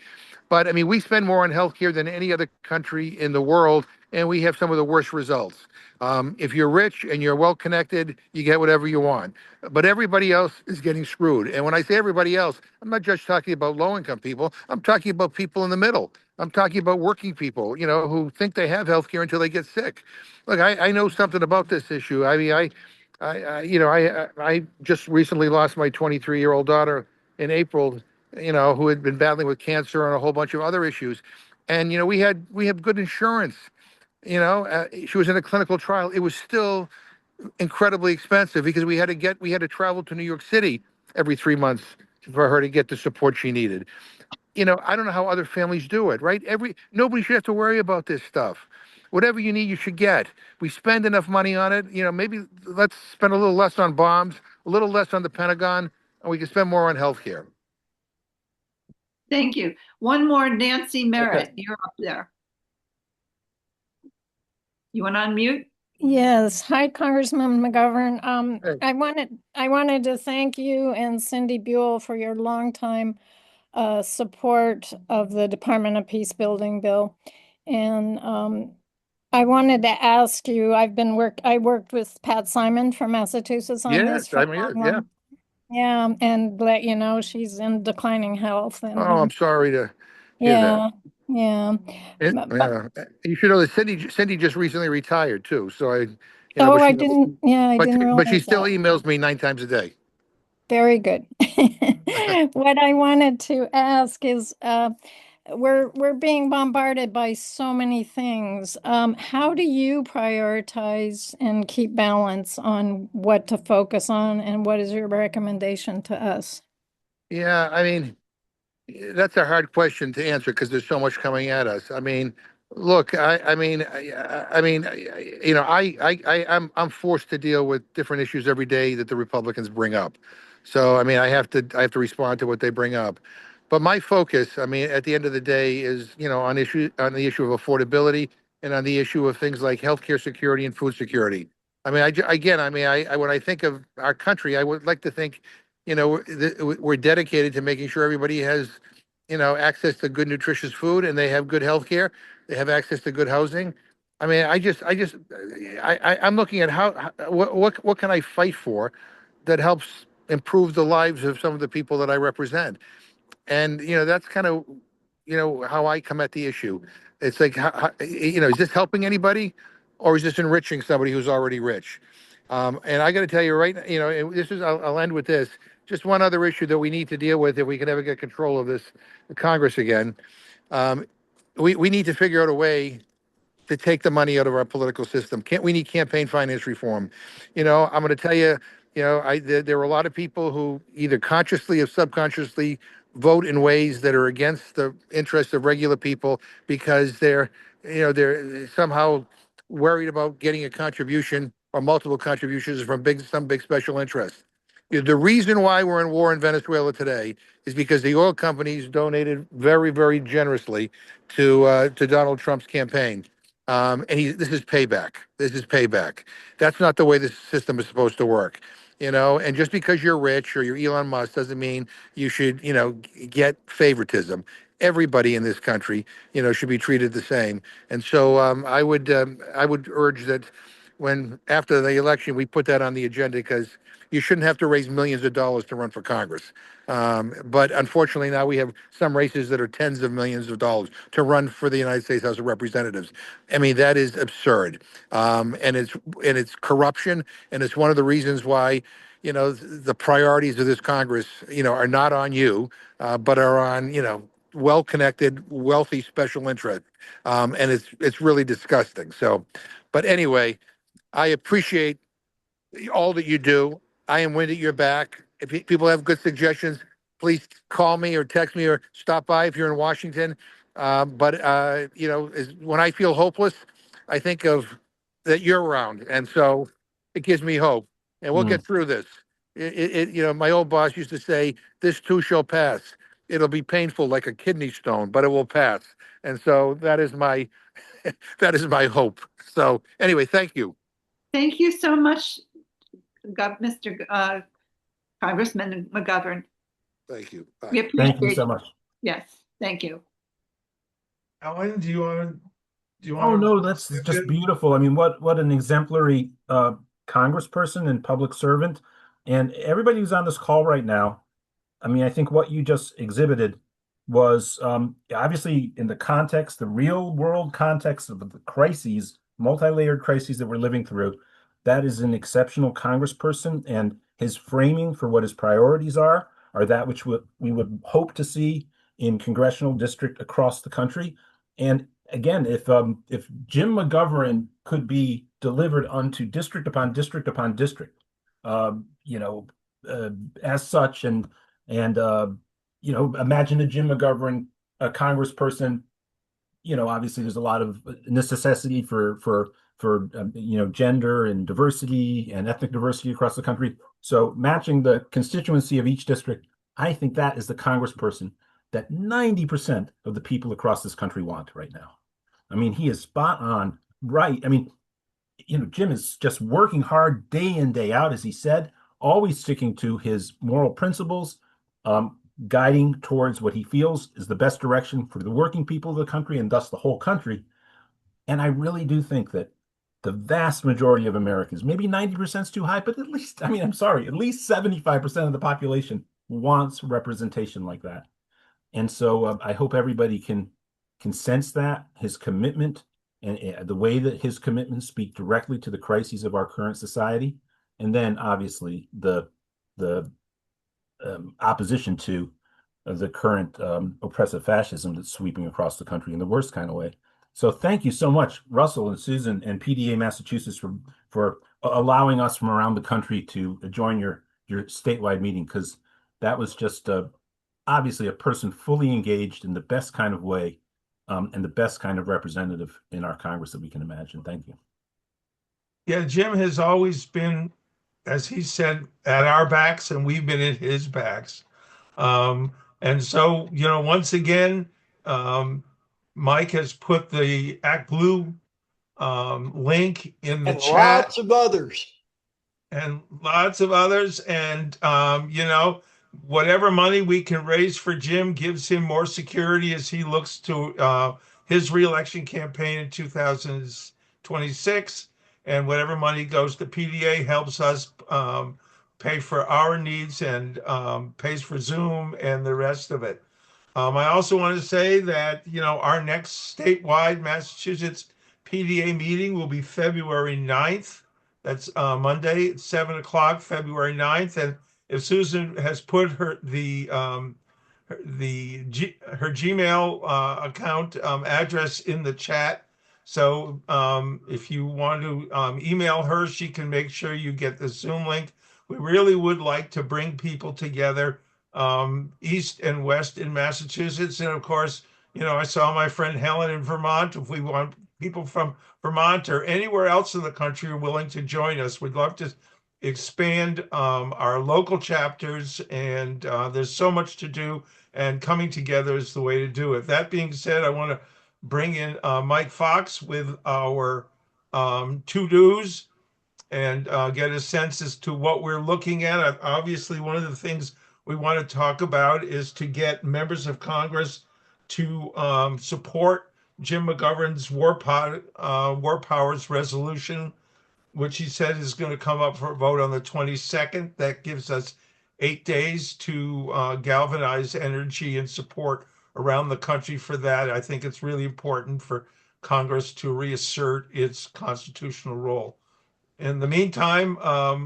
[SPEAKER 4] But I mean, we spend more on healthcare than any other country in the world, and we have some of the worst results. If you're rich and you're well connected, you get whatever you want. But everybody else is getting screwed. And when I say everybody else, I'm not just talking about low income people. I'm talking about people in the middle. I'm talking about working people, who think they have health care until they get sick. Look, I know something about this issue. I mean, I just recently lost my 23-year-old daughter in April, who had been battling with cancer and a whole bunch of other issues. And, we have good insurance. She was in a clinical trial. It was still incredibly expensive because we had to travel to New York City every 3 months for her to get the support she needed. I don't know how other families do it, right? Nobody should have to worry about this stuff. Whatever you need, you should get. We spend enough money on it. Maybe let's spend a little less on bombs, a little less on the Pentagon, and we can spend more on healthcare.
[SPEAKER 5] Thank you. One more, Nancy Merritt. You're up there. You want to unmute?
[SPEAKER 15] Yes. Hi, Congressman McGovern. I wanted to thank you and Cindy Buell for your longtime support of the Department of Peace Building bill. And I wanted to ask you, I worked with Pat Simon from Massachusetts on this. Yeah, and let you know she's in declining health. And,
[SPEAKER 4] I'm sorry to hear that.
[SPEAKER 15] Yeah.
[SPEAKER 4] You should know that Cindy just recently retired too. So I
[SPEAKER 15] didn't realize
[SPEAKER 4] but she still
[SPEAKER 15] that.
[SPEAKER 4] emails me 9 times a day.
[SPEAKER 15] Very good. What I wanted to ask is, we're being bombarded by so many things. How do you prioritize and keep balance on what to focus on, and what is your recommendation to us?
[SPEAKER 4] Yeah, I mean, that's a hard question to answer because there's so much coming at us. I mean, look, I'm forced to deal with different issues every day that the Republicans bring up. So, I mean, I have to respond to what they bring up. But my focus, I mean, at the end of the day is, on the issue of affordability and on the issue of things like healthcare security and food security. I mean, when I think of our country, I would like to think, we're dedicated to making sure everybody has, access to good, nutritious food, and they have good health care. They have access to good housing. I mean, I'm looking at what can I fight for that helps improve the lives of some of the people that I represent. And, that's kind of, how I come at the issue. It's like, is this helping anybody, or is this enriching somebody who's already rich? And I got to tell you right, I'll end with this. Just one other issue that we need to deal with if we can ever get control of this Congress again. We need to figure out a way to take the money out of our political system. We need campaign finance reform. I'm going to tell you, there are a lot of people who either consciously or subconsciously vote in ways that are against the interests of regular people because they're somehow worried about getting a contribution or multiple contributions from some big special interest. The reason why we're in war in Venezuela today is because the oil companies donated very, very generously to Donald Trump's campaign. And this is payback. This is payback. That's not the way this system is supposed to work. And just because you're rich or you're Elon Musk doesn't mean you should, get favoritism. Everybody in this country, should be treated the same. And so I would urge that after the election, we put that on the agenda, because you shouldn't have to raise millions of dollars to run for Congress. But unfortunately, now we have some races that are tens of millions of dollars to run for the United States House of Representatives. I mean, that is absurd. And it's corruption. And it's one of the reasons why, the priorities of this Congress, are not on you, but are on, well-connected, wealthy special interest. And it's really disgusting. So, but anyway, I appreciate all that you do. I am wind at your back. If people have good suggestions, please call me or text me or stop by if you're in Washington. But when I feel hopeless, I think of that you're around, and so it gives me hope. And we'll get through this. My old boss used to say, "This too shall pass. It'll be painful like a kidney stone, but it will pass." And so that is my hope. So anyway, thank you.
[SPEAKER 5] Thank you so much, Mr. Congressman McGovern.
[SPEAKER 4] Thank you. Bye.
[SPEAKER 5] We appreciate
[SPEAKER 2] Thank you so much.
[SPEAKER 5] Yes, thank you.
[SPEAKER 1] Ellen, do you want to?
[SPEAKER 2] Oh no, that's just beautiful. I mean, what an exemplary congressperson and public servant, and everybody who's on this call right now. I mean, I think what you just exhibited was obviously in the context, the real world context of the crises, multi-layered crises that we're living through. That is an exceptional congressperson, and his framing for what his priorities are that which we would hope to see in congressional district across the country. And again, if Jim McGovern could be delivered unto district upon district upon district, as such, and imagine a Jim McGovern, a congressperson. Obviously, there's a lot of necessity for gender and diversity and ethnic diversity across the country. So matching the constituency of each district, I think that is the congressperson that 90% of the people across this country want right now. I mean, he is spot on, right? I mean, Jim is just working hard day in, day out, as he said, always sticking to his moral principles, guiding towards what he feels is the best direction for the working people of the country and thus the whole country. And I really do think that the vast majority of Americans, maybe 90% is too high, but at least 75% of the population wants representation like that. And so I hope everybody can sense that, his commitment, and the way that his commitments speak directly to the crises of our current society. And then obviously the opposition to the current oppressive fascism that's sweeping across the country in the worst kind of way. So thank you so much, Russell and Susan and PDA Massachusetts, for allowing us from around the country to join your statewide meeting, because that was just obviously a person fully engaged in the best kind of way, and the best kind of representative in our Congress that we can imagine. Thank you.
[SPEAKER 1] Yeah, Jim has always been, as he said, at our backs, and we've been at his backs. And so, once again, Mike has put the Act Blue link in the
[SPEAKER 9] And
[SPEAKER 1] chat.
[SPEAKER 9] lots of others.
[SPEAKER 1] And lots of others. And, whatever money we can raise for Jim gives him more security as he looks to his reelection campaign in 2026. And whatever money goes to PDA helps us pay for our needs and pays for Zoom and the rest of it. I also want to say that, our next statewide Massachusetts PDA meeting will be February 9th. That's Monday at 7 o'clock, February 9th. And if Susan has put her Gmail account address in the chat. So if you want to email her, she can make sure you get the Zoom link. We really would like to bring people together east and west in Massachusetts. And of course, I saw my friend Helen in Vermont. If we want people from Vermont or anywhere else in the country are willing to join us, we'd love to expand our local chapters. And there's so much to do, and coming together is the way to do it. That being said, I want to bring in Mike Fox with our to-dos and get a sense as to what we're looking at. Obviously, one of the things we want to talk about is to get members of Congress to support Jim McGovern's War Powers resolution, which he said is going to come up for a vote on the 22nd. That gives us 8 days to galvanize energy and support around the country for that. I think it's really important for Congress to reassert its constitutional role. In the meantime,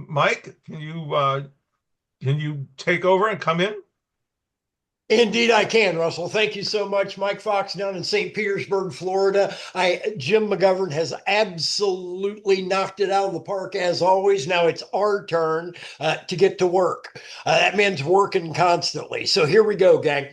[SPEAKER 1] Mike, can you take over and come in?
[SPEAKER 9] Indeed, I can, Russell. Thank you so much. Mike Fox down in St. Petersburg, Florida. Jim McGovern has absolutely knocked it out of the park as always. Now it's our turn to get to work. That man's working constantly. So here we go, gang.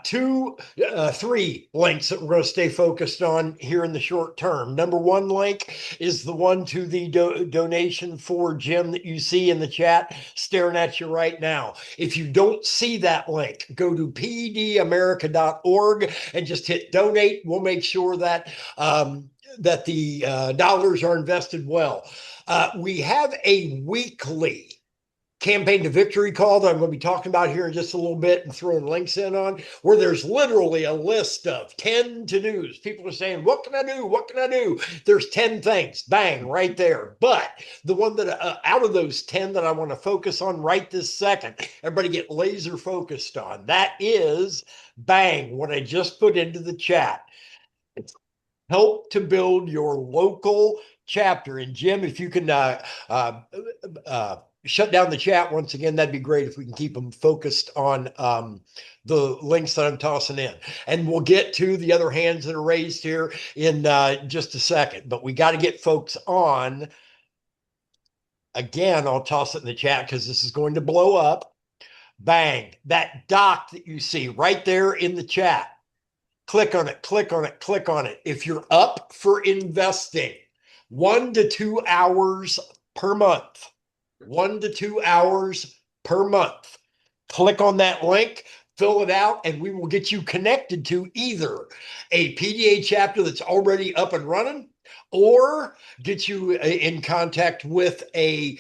[SPEAKER 9] Three links that we're going to stay focused on here in the short term. Number one link is the one to the donation for Jim that you see in the chat staring at you right now. If you don't see that link, go to pdamerica.org and just hit donate. We'll make sure that that the dollars are invested well. We have a weekly campaign to victory call that I'm going to be talking about here in just a little bit and throwing links in on, where there's literally a list of 10 to-dos. People are saying, what can I do? What can I do? There's 10 things, bang, right there. But the one that out of those 10 that I want to focus on right this second, everybody get laser focused on, that is, bang, what I just put into the chat. Help to build your local chapter. And Jim, if you can shut down the chat once again, that'd be great if we can keep them focused on the links that I'm tossing in. And we'll get to the other hands that are raised here in just a second. But we got to get folks on. Again, I'll toss it in the chat because this is going to blow up. Bang. That doc that you see right there in the chat. Click on it, click on it, click on it. If you're up for investing 1 to 2 hours per month, 1 to 2 hours per month, click on that link, fill it out, and we will get you connected to either a PDA chapter that's already up and running, or get you in contact with an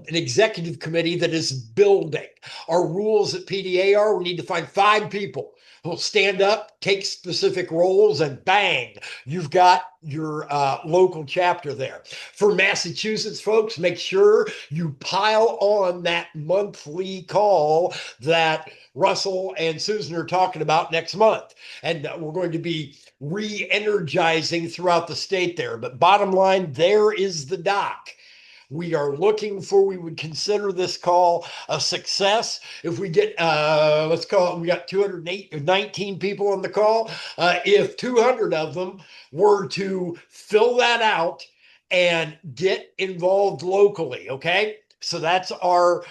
[SPEAKER 9] executive committee that is building. Our rules at PDA are we need to find 5 people who'll stand up, take specific roles, and bang, you've got your local chapter there. For Massachusetts folks, make sure you pile on that monthly call that Russell and Susan are talking about next month. And we're going to be re-energizing throughout the state there. But bottom line, there is the doc. We are looking for, we would consider this call a success. If we get, let's call it, we got 219 people on the call. If 200 of them were to fill that out and get involved locally, okay? So that's our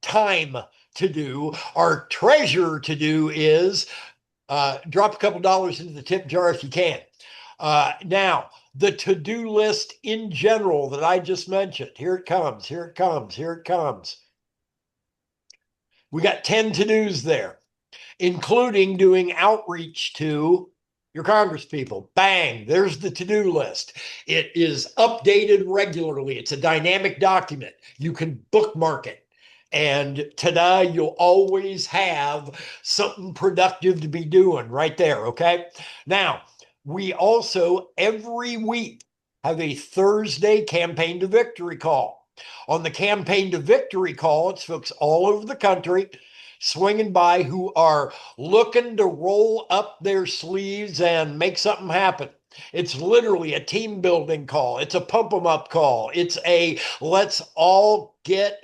[SPEAKER 9] time to do. Our treasure to do is drop a couple dollars into the tip jar if you can. Now, the to-do list in general that I just mentioned, here it comes, here it comes, here it comes. We got 10 to-dos there, including doing outreach to your congresspeople. Bang, there's the to-do list. It is updated regularly. It's a dynamic document. You can bookmark it. And ta-da, you'll always have something productive to be doing right there, okay? Now, we also every week have a Thursday campaign to victory call. On the campaign to victory call, it's folks all over the country swinging by who are looking to roll up their sleeves and make something happen. It's literally a team building call. It's a pump them up call. It's a let's all get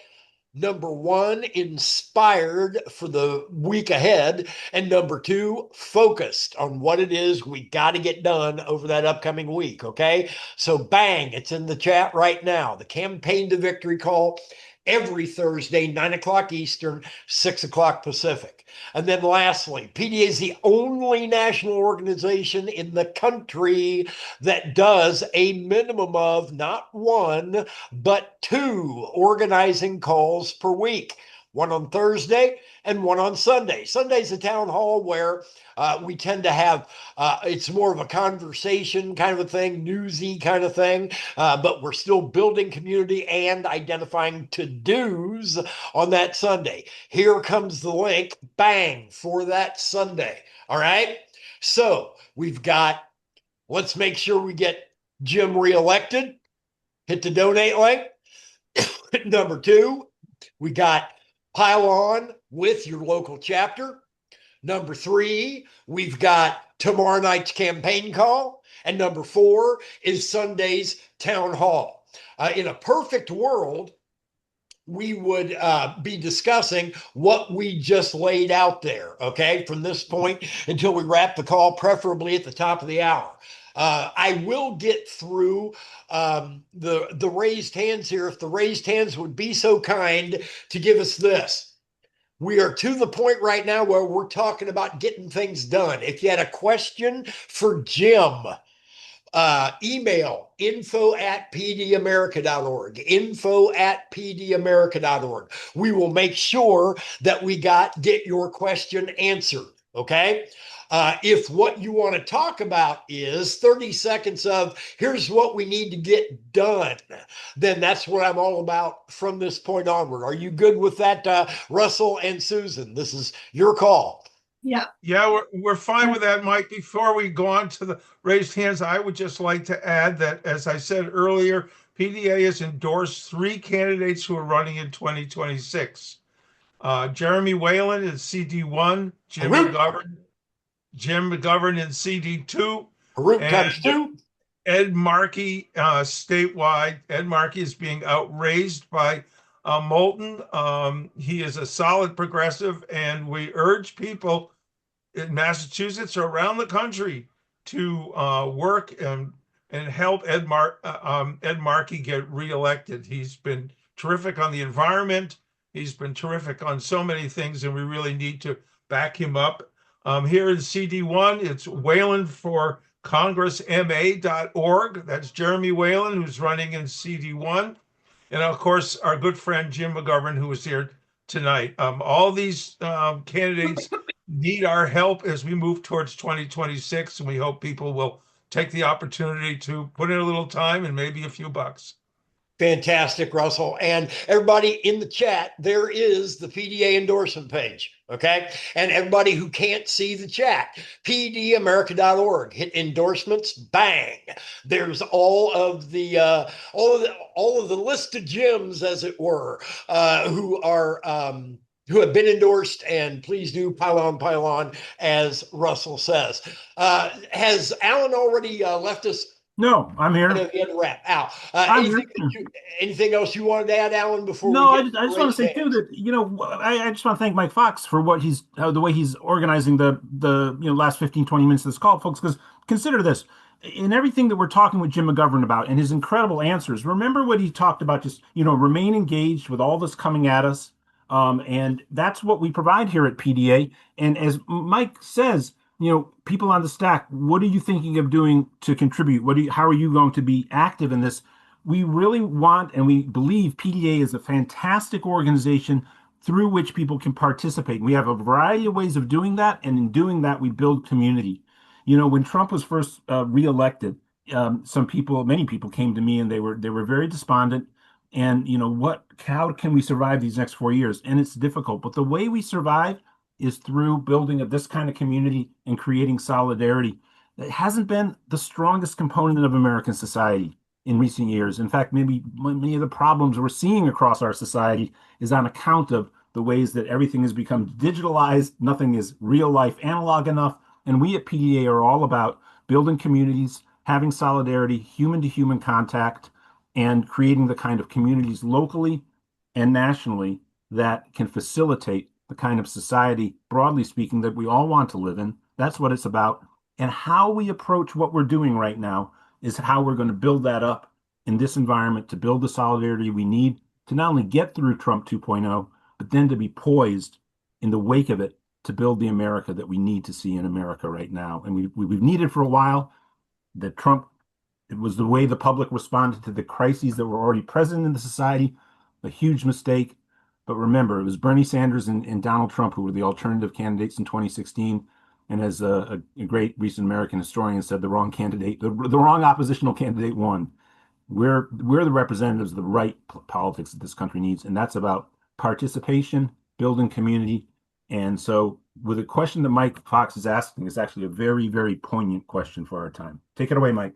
[SPEAKER 9] number one, inspired for the week ahead, and number two, focused on what it is we got to get done over that upcoming week. Okay. So, bang, it's in the chat right now. The campaign to victory call every Thursday, 9 o'clock Eastern, 6 o'clock Pacific. And then lastly, PDA is the only national organization in the country that does a minimum of not one, but 2 organizing calls per week. One on Thursday and one on Sunday. Sunday's a town hall where we tend to have, it's more of a conversation kind of a thing, newsy kind of thing, but we're still building community and identifying to-dos on that Sunday. Here comes the link, bang, for that Sunday. All right? So we've got, let's make sure we get Jim reelected. Hit the donate link. Number 2, we got pile on with your local chapter. Number 3, we've got tomorrow night's campaign call. And number 4 is Sunday's town hall. In a perfect world, we would be discussing what we just laid out there, okay, from this point until we wrap the call, preferably at the top of the hour. I will get through the raised hands here. If the raised hands would be so kind to give us this. We are to the point right now where we're talking about getting things done. If you had a question for Jim, email info@pdamerica.org, info@pdamerica.org. We will make sure that we get your question answered, okay? If what you want to talk about is 30 seconds of here's what we need to get done, then that's what I'm all about from this point onward. Are you good with that, Russell and Susan? This is your call.
[SPEAKER 5] Yeah.
[SPEAKER 1] Yeah, we're fine with that, Mike. Before we go on to the raised hands, I would just like to add that, as I said earlier, PDA has endorsed 3 candidates who are running in 2026. Jeremy Whalen is CD1, Jim McGovern in CD2, and Ed Markey statewide. Ed Markey is being outraised by Moulton. He is a solid progressive, and we urge people in Massachusetts or around the country to work and help Ed Markey get reelected. He's been terrific on the environment. He's been terrific on so many things, and we really need to back him up. Here in CD1, it's Whalen for congressma.org. That's Jeremy Whalen, who's running in CD1. And of course, our good friend Jim McGovern, who is here tonight. All these candidates need our help as we move towards 2026, and we hope people will take the opportunity to put in a little time and maybe a few bucks.
[SPEAKER 9] Fantastic, Russell. And everybody in the chat, there is the PDA endorsement page, okay? And everybody who can't see the chat, pdamerica.org, hit endorsements, bang. There's all of the list of gems, as it were, who have been endorsed, and please do pile on, as Russell says. Has Alan already left us?
[SPEAKER 2] No, I'm here.
[SPEAKER 9] I know he had to wrap. Al, anything else you wanted to add, Alan, before
[SPEAKER 2] No,
[SPEAKER 9] we
[SPEAKER 2] I just want to say too that I just want to thank Mike Fox for the way he's organizing the last 15, 20 minutes of this call, folks, because consider this. In everything that we're talking with Jim McGovern about and his incredible answers, remember what he talked about, just remain engaged with all this coming at us. And that's what we provide here at PDA. And as Mike says, people on the stack, what are you thinking of doing to contribute? How are you going to be active in this? We really want, and we believe PDA is a fantastic organization through which people can participate. We have a variety of ways of doing that. And in doing that, we build community. When Trump was first reelected, many people came to me and they were very despondent. And how can we survive these next 4 years? And it's difficult, but the way we survive is through building this kind of community and creating solidarity. It hasn't been the strongest component of American society in recent years. In fact, maybe many of the problems we're seeing across our society is on account of the ways that everything has become digitalized. Nothing is real life analog enough. And we at PDA are all about building communities, having solidarity, human to human contact, and creating the kind of communities locally and nationally that can facilitate the kind of society, broadly speaking, that we all want to live in. That's what it's about. And how we approach what we're doing right now is how we're going to build that up in this environment to build the solidarity we need to not only get through Trump 2.0, but then to be poised in the wake of it to build the America that we need to see in America right now. And we've needed for a while that Trump, it was the way the public responded to the crises that were already present in the society, a huge mistake. But remember, it was Bernie Sanders and Donald Trump who were the alternative candidates in 2016. And as a great recent American historian said, the wrong candidate, the wrong oppositional candidate won. We're the representatives of the right politics that this country needs. And that's about participation, building community. And so with a question that Mike Fox is asking, is actually a very, very poignant question for our time. Take it away, Mike.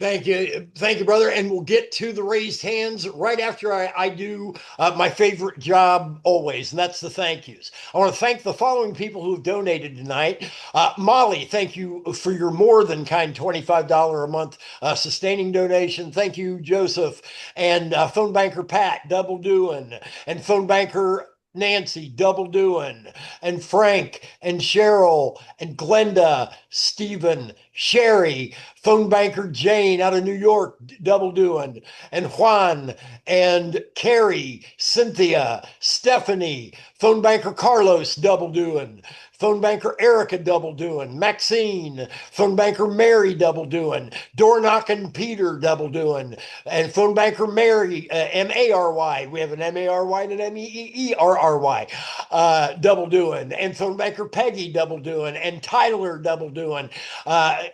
[SPEAKER 9] Thank you. Thank you, brother. And we'll get to the raised hands right after I do my favorite job always, and that's the thank yous. I want to thank the following people who have donated tonight. Molly, thank you for your more than kind $25 a month sustaining donation. Thank you, Joseph. And phone banker Pat, double doing. And phone banker Nancy, double doing, and Frank, and Cheryl, and Glenda, Stephen, Sherry, phone banker Jane out of New York, double doing, and Juan, and Carrie, Cynthia, Stephanie, phone banker Carlos, double doing, phone banker Erica, double doing, Maxine, phone banker Mary, double doing, door knocking Peter, double doing, and phone banker Mary, M-A-R-Y. We have an M-A-R-Y and an M-E-E-R-R-Y, double doing, and phone banker Peggy, double doing, and Tyler, double doing.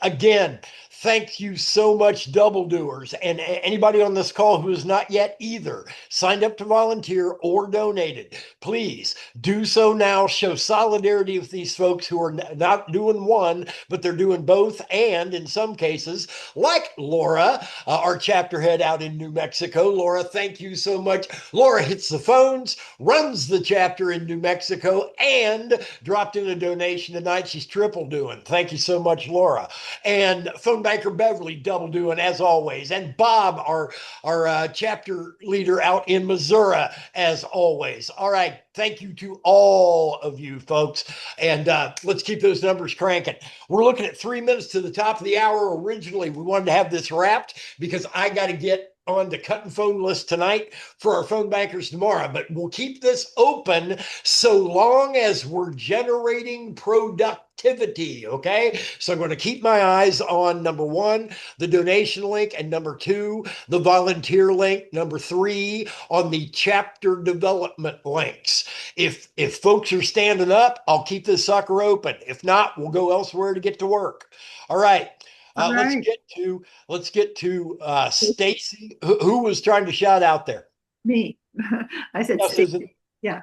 [SPEAKER 9] Again, thank you so much, double doers. And anybody on this call who is not yet either signed up to volunteer or donated, please do so now. Show solidarity with these folks who are not doing one, but they're doing both. And in some cases, like Laura, our chapter head out in New Mexico. Laura, thank you so much. Laura hits the phones, runs the chapter in New Mexico, and dropped in a donation tonight. She's triple doing. Thank you so much, Laura. And phone banker Beverly, double doing as always. And Bob, our chapter leader out in Missouri, as always. All right. Thank you to all of you folks. And let's keep those numbers cranking. We're looking at 3 minutes to the top of the hour. Originally, we wanted to have this wrapped because I got to get on the cut and phone list tonight for our phone bankers tomorrow, but we'll keep this open so long as we're generating productivity. Okay. So I'm going to keep my eyes on number one, the donation link, and number two, the volunteer link, number three, on the chapter development links. If folks are standing up, I'll keep this sucker open. If not, we'll go elsewhere to get to work. All right. Let's get to Stacy, who was trying to shout out there.
[SPEAKER 5] Me. I said Susan. Yeah.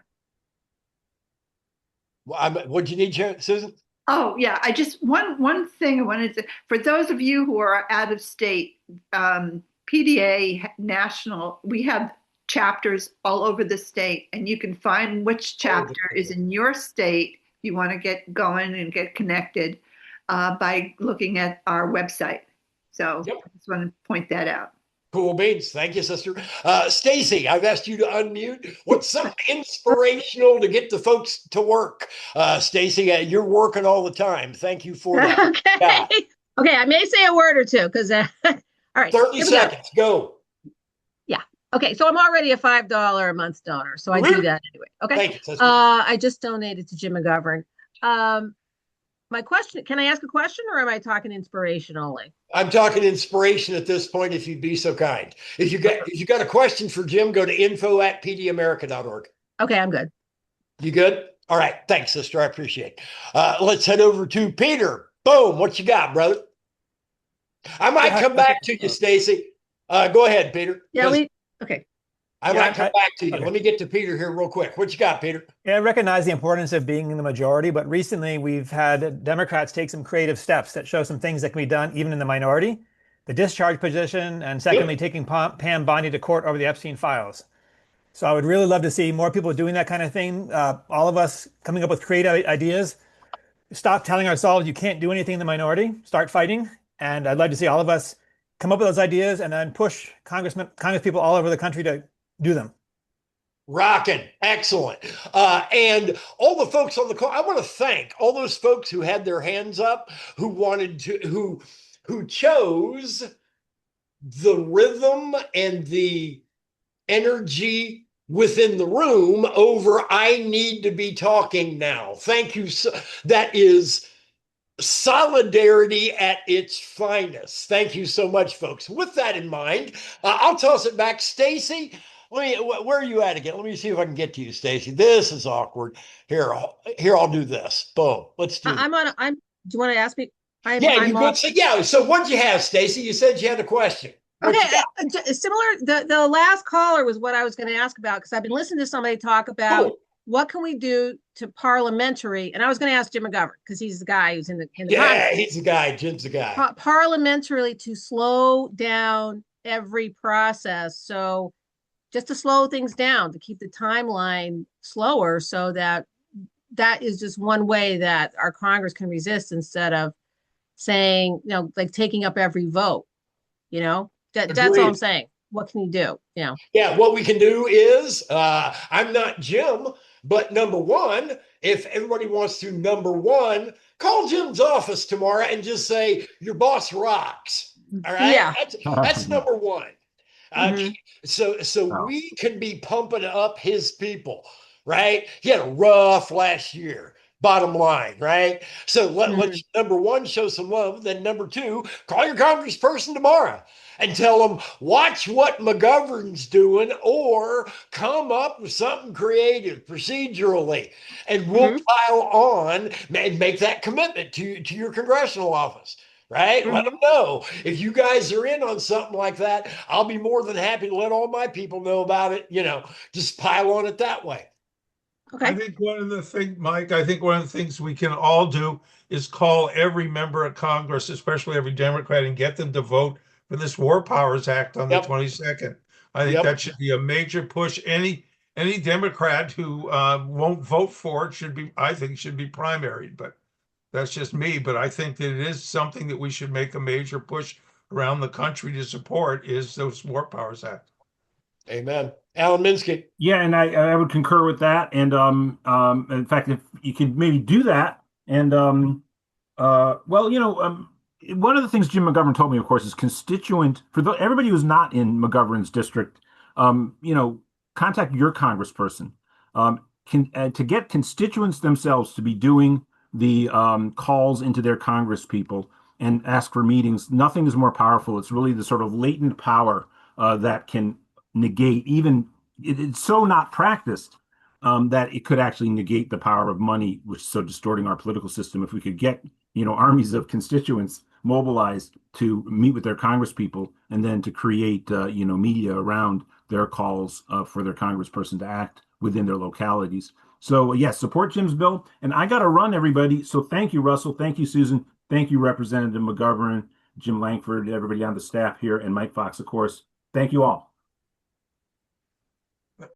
[SPEAKER 9] What'd you need, Susan?
[SPEAKER 5] Oh yeah, I just one thing I wanted to, for those of you who are out of state, PDA national, we have chapters all over the state, and you can find which chapter is in your state if you want to get going and get connected. By looking at our website. So I just want to point that out.
[SPEAKER 9] Cool beans. Thank you, sister. Stacy, I've asked you to unmute. What's something inspirational to get the folks to work? Stacy, you're working all the time. Thank you for that.
[SPEAKER 16] Okay. Yeah. Okay, I may say a word or two because, all right.
[SPEAKER 9] 30 seconds, go.
[SPEAKER 16] Yeah. Okay, so I'm already a $5 a month donor, so I do that anyway. Okay.
[SPEAKER 9] Thank you, sister.
[SPEAKER 16] I just donated to Jim McGovern. My question, can I ask a question or am I talking inspiration only?
[SPEAKER 9] I'm talking inspiration at this point, if you'd be so kind. If you got a question for Jim, go to info@pdamerica.org.
[SPEAKER 16] Okay, I'm good.
[SPEAKER 9] You good? All right. Thanks, sister. I appreciate it. Let's head over to Peter. Boom. What you got, brother? I might come back to you, Stacy. Go ahead, Peter.
[SPEAKER 16] Yeah, okay.
[SPEAKER 9] I might come back to you.
[SPEAKER 17] Okay.
[SPEAKER 9] Let me get to Peter here real quick. What you got, Peter?
[SPEAKER 17] Yeah, I recognize the importance of being in the majority, but recently we've had Democrats take some creative steps that show some things that can be done even in the minority. The discharge position, and secondly, taking Pam Bondi to court over the Epstein files. So I would really love to see more people doing that kind of thing. All of us coming up with creative ideas. Stop telling ourselves you can't do anything in the minority. Start fighting. And I'd like to see all of us come up with those ideas and then push Congress people all over the country to do them.
[SPEAKER 9] Rocking. Excellent. And all the folks on the call, I want to thank all those folks who had their hands up, who wanted to, who chose the rhythm and the energy within the room over I need to be talking now. Thank you. That is solidarity at its finest. Thank you so much, folks. With that in mind, I'll toss it back. Stacy, where are you at again? Let me see if I can get to you, Stacy. This is awkward. Here, I'll do this. Boom. Let's do it.
[SPEAKER 16] Do you want to ask me?
[SPEAKER 9] So what'd you have, Stacy? You said you had a question.
[SPEAKER 16] Okay, similar. The last caller was what I was going to ask about, because I've been listening to somebody talk about what can we do to parliamentary, and I was going to ask Jim McGovern because he's the guy who's in the
[SPEAKER 9] Congress. He's the guy. Jim's the guy.
[SPEAKER 16] Parliamentarily to slow down every process, so just to slow things down, to keep the timeline slower, so that is just one way that our Congress can resist, instead of saying, like taking up every vote. That's all I'm saying. What can you do?
[SPEAKER 9] Yeah, what we can do is, I'm not Jim, but number one, if everybody wants to, number one, call Jim's office tomorrow and just say, your boss rocks. All right?
[SPEAKER 16] Yeah.
[SPEAKER 9] That's number one. So we can be pumping up his people, right? He had a rough last year. Bottom line, right? So let's, number one, show some love. Then number two, call your congressperson tomorrow and tell them, watch what McGovern's doing, or come up with something creative procedurally, and we'll pile on and make that commitment to your congressional office. Right? Let them know. If you guys are in on something like that, I'll be more than happy to let all my people know about it. Just pile on it that way.
[SPEAKER 16] Okay.
[SPEAKER 1] I think one of the things we can all do is call every member of Congress, especially every Democrat, and get them to vote for this War Powers Act on the 22nd. I think that should be a major push. Any Democrat who won't vote for it should be primaried, but that's just me. But I think that it is something that we should make a major push around the country to support, is those War Powers Act.
[SPEAKER 9] Amen. Alan Minsky.
[SPEAKER 2] Yeah, and I would concur with that. And in fact, if you could maybe do that, and one of the things Jim McGovern told me, of course, is constituent for everybody who's not in McGovern's district. Contact your congressperson to get constituents themselves to be doing the calls into their Congress people and ask for meetings. Nothing is more powerful. It's really the sort of latent power that can negate it's so not practiced that it could actually negate the power of money, which is so distorting our political system. If we could get armies of constituents mobilized to meet with their congresspeople and then to create media around their calls for their congressperson to act within their localities. So yes, support Jim's bill. And I got to run, everybody. So thank you, Russell. Thank you, Susan. Thank you, Representative McGovern, Jim Langford, everybody on the staff here, and Mike Fox, of course. Thank you all.